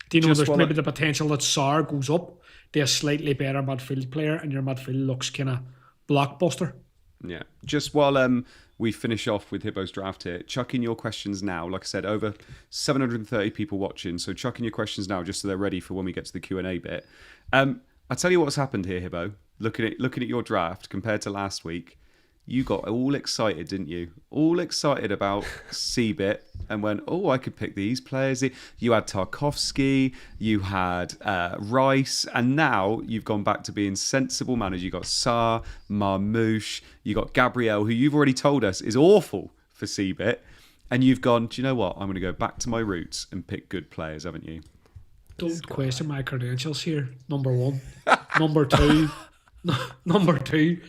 Do you know there's maybe the potential that Sarr goes up to a slightly better midfield player, and your midfield looks kind of blockbuster? Yeah. Just while we finish off with Hibbo's draft here, chuck in your questions now. Like I said, over 730 people watching, so chuck in your questions now just so they're ready for when we get to the Q&A bit. I'll tell you what's happened here, Hibbo. Looking at your draft compared to last week, you got all excited, didn't you? All excited about Cbit and went, oh, I could pick these players. You had Tarkovsky, you had Rice, and now you've gone back to being sensible managers. You got Sarr, Marmoush, you got Gabriel, who you've already told us is awful for Cbit, and you've gone, do you know what? I'm going to go back to my roots and pick good players, haven't you? Don't question my credentials here. Number 1. Number 2. Number 2.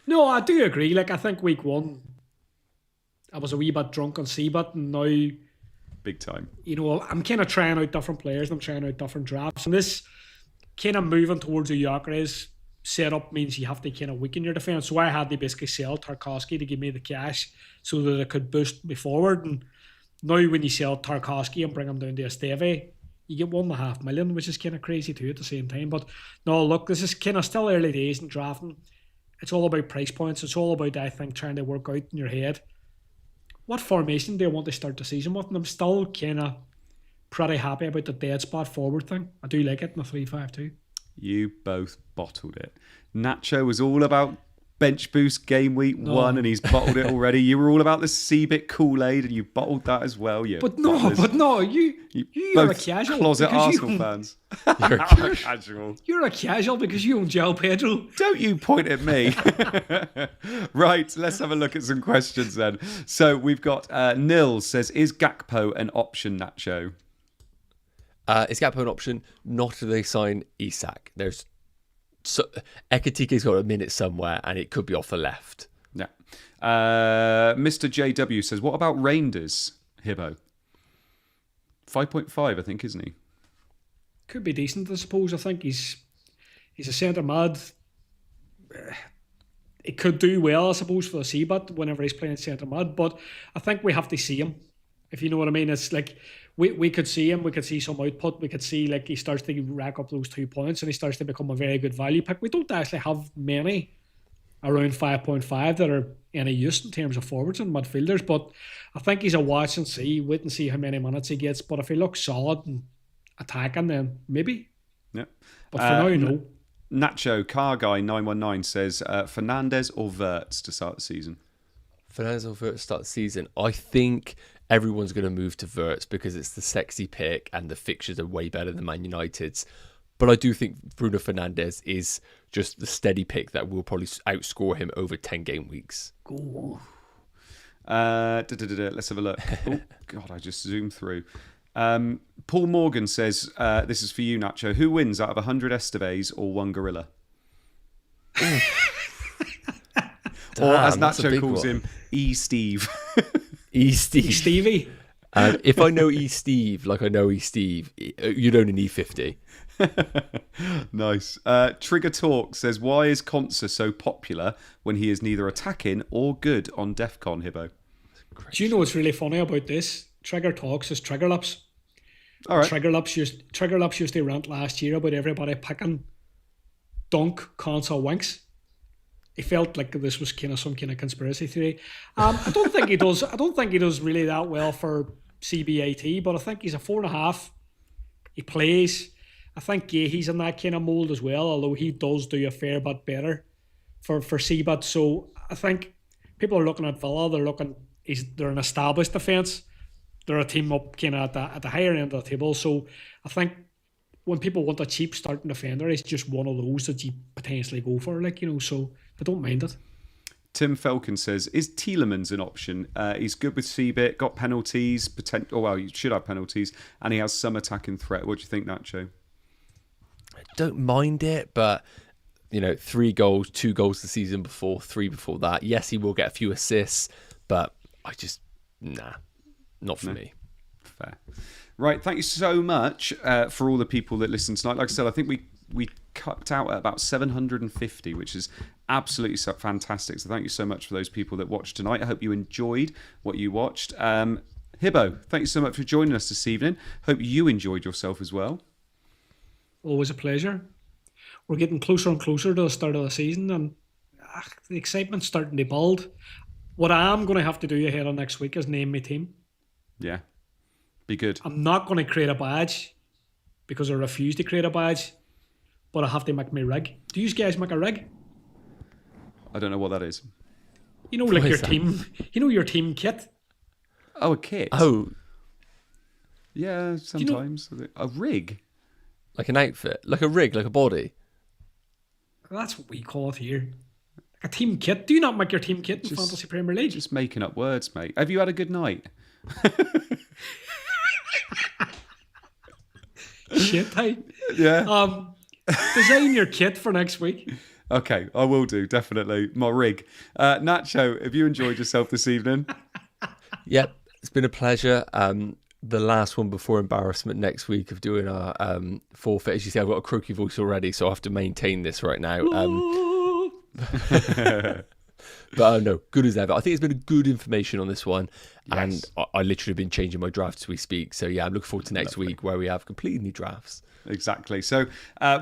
No, I do agree. Like, I think week 1, I was a wee bit drunk on Cbit, and now, big time. You know, I'm kind of trying out different players, and I'm trying out different drafts. And this kind of moving towards a Gyökeres setup means you have to kind of weaken your defence. So I had to basically sell Tarkovsky to give me the cash so that it could boost me forward. And now when you sell Tarkovsky and bring him down to Esteve, you get 1.5 million, which is kind of crazy too at the same time. But no, look, this is kind of still early days in drafting. It's all about price points. It's all about, I think, trying to work out in your head what formation do I want to start the season with. And I'm still kind of pretty happy about the dead spot forward thing. I do like it in the 3-5-2. You both bottled it. Nacho was all about bench boost game week 1, and he's bottled it already. You were all about the Cbit Kool-Aid, and you bottled that as well. You're a casual. Closet Arsenal fans. You're a casual. You're a casual because you own João Pedro. Don't you point at me. Right, let's have a look at some questions then. So we've got Nils says, is Gakpo an option, Nacho? Is Gakpo an option? Not if they sign Isak. Ekitike's got a minute somewhere, and it could be off the left. Yeah. Mr. JW says, what about Reinders, Hibbo? 5.5, I think, isn't he? Could be decent, I suppose. I think he's a centre mid. It could do well, I suppose, for the Cbit whenever he's playing centre mid, but I think we have to see him, if you know what I mean. It's like we could see him, we could see some output, we could see like he starts to rack up those 2 points and he starts to become a very good value pick. We don't actually have many around 5.5 that are any use in terms of forwards and midfielders. But I think he's a watch and see, wait and see how many minutes he gets. But if he looks solid and attacking, then maybe. Yeah. But for now, no. Nacho, Car Guy 919 says Fernandez or Wirtz to start the season. Fernandez or Wirtz start the season. I think everyone's going to move to Wirtz because it's the sexy pick and the fixtures are way better than Man United's. But I do think Bruno Fernandes is just the steady pick that will probably outscore him over 10 game weeks. Go Let's have a look. Oh, God, I just zoomed through. Paul Morgan says, this is for you, Nacho. Who wins out of 100 Esteves or one gorilla? Or as Nacho calls him, E-Steve. E-Steve. Stevie. If I know E-Steve like I know E-Steve, you'd only need 50. Nice. Trigger Talk says, why is Conser so popular when he is neither attacking or good on DEF CON, Hibbo? Do you know what's really funny about this? Trigger Talks is Trigger Lips. All right. Trigger Lips used to rant last year about everybody picking Dunk, Conser, Winks. He felt like this was kind of some kind of conspiracy theory. I don't think he does. I don't think he does really that well for CBAT, but I think he's a 4.5. He plays. I think he's in that kind of mould as well, although he does do a fair bit better for CBAT. So I think people are looking at Villa. They're an established defence. They're a team up kind of at the higher end of the table. So I think when people want a cheap starting defender, it's just one of those that you potentially go for, so I don't mind it. Tim Falcon says, is Tielemans an option? He's good with CBIT, got penalties, you should have penalties, and he has some attacking threat. What do you think, Nacho? I don't mind it, but 3 goals, 2 goals the season before, 3 before that. Yes, he will get a few assists, but I just, not for me. Fair. Right, thank you so much for all the people that listened tonight. Like I said, I think we cut out at about 750, which is absolutely fantastic. So thank you so much for those people that watched tonight. I hope you enjoyed what you watched. Hibbo, thank you so much for joining us this evening. Hope you enjoyed yourself as well. Always a pleasure. We're getting closer and closer to the start of the season, and the excitement's starting to build. What I am going to have to do ahead of next week is name my team. Yeah. Be good. I'm not going to create a badge because I refuse to create a badge, but I have to make my rig. Do you guys make a rig? I don't know what that is. Like your team. Your team kit. Oh, a kit. Oh, yeah. Sometimes a rig, like an outfit, like a rig, like a body. That's what we call it here. Like a team kit. Do you not make your team kit in Fantasy Premier League? Just making up words, mate. Have you had a good night? Shit, hey. Yeah. Design your kit for next week. Okay, I will do, definitely. My rig. Nacho, have you enjoyed yourself this evening? Yep, it's been a pleasure. The last one before embarrassment next week of doing our forfeit. As you see, I've got a croaky voice already, so I have to maintain this right now. But no, good as ever. I think it's been good information on this one. Yes. And I literally have been changing my drafts as we speak. So yeah, I'm looking forward to next week where we have completely new drafts. Exactly. So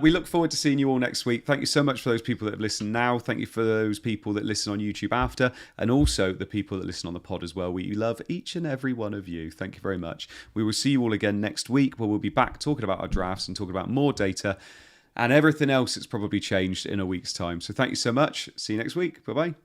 we look forward to seeing you all next week. Thank you so much for those people that have listened now. Thank you for those people that listen on YouTube after, and also the people that listen on the pod as well. We love each and every one of you. Thank you very much. We will see you all again next week, where we'll be back talking about our drafts and talking about more data and everything else that's probably changed in a week's time. So thank you so much. See you next week. Bye-bye.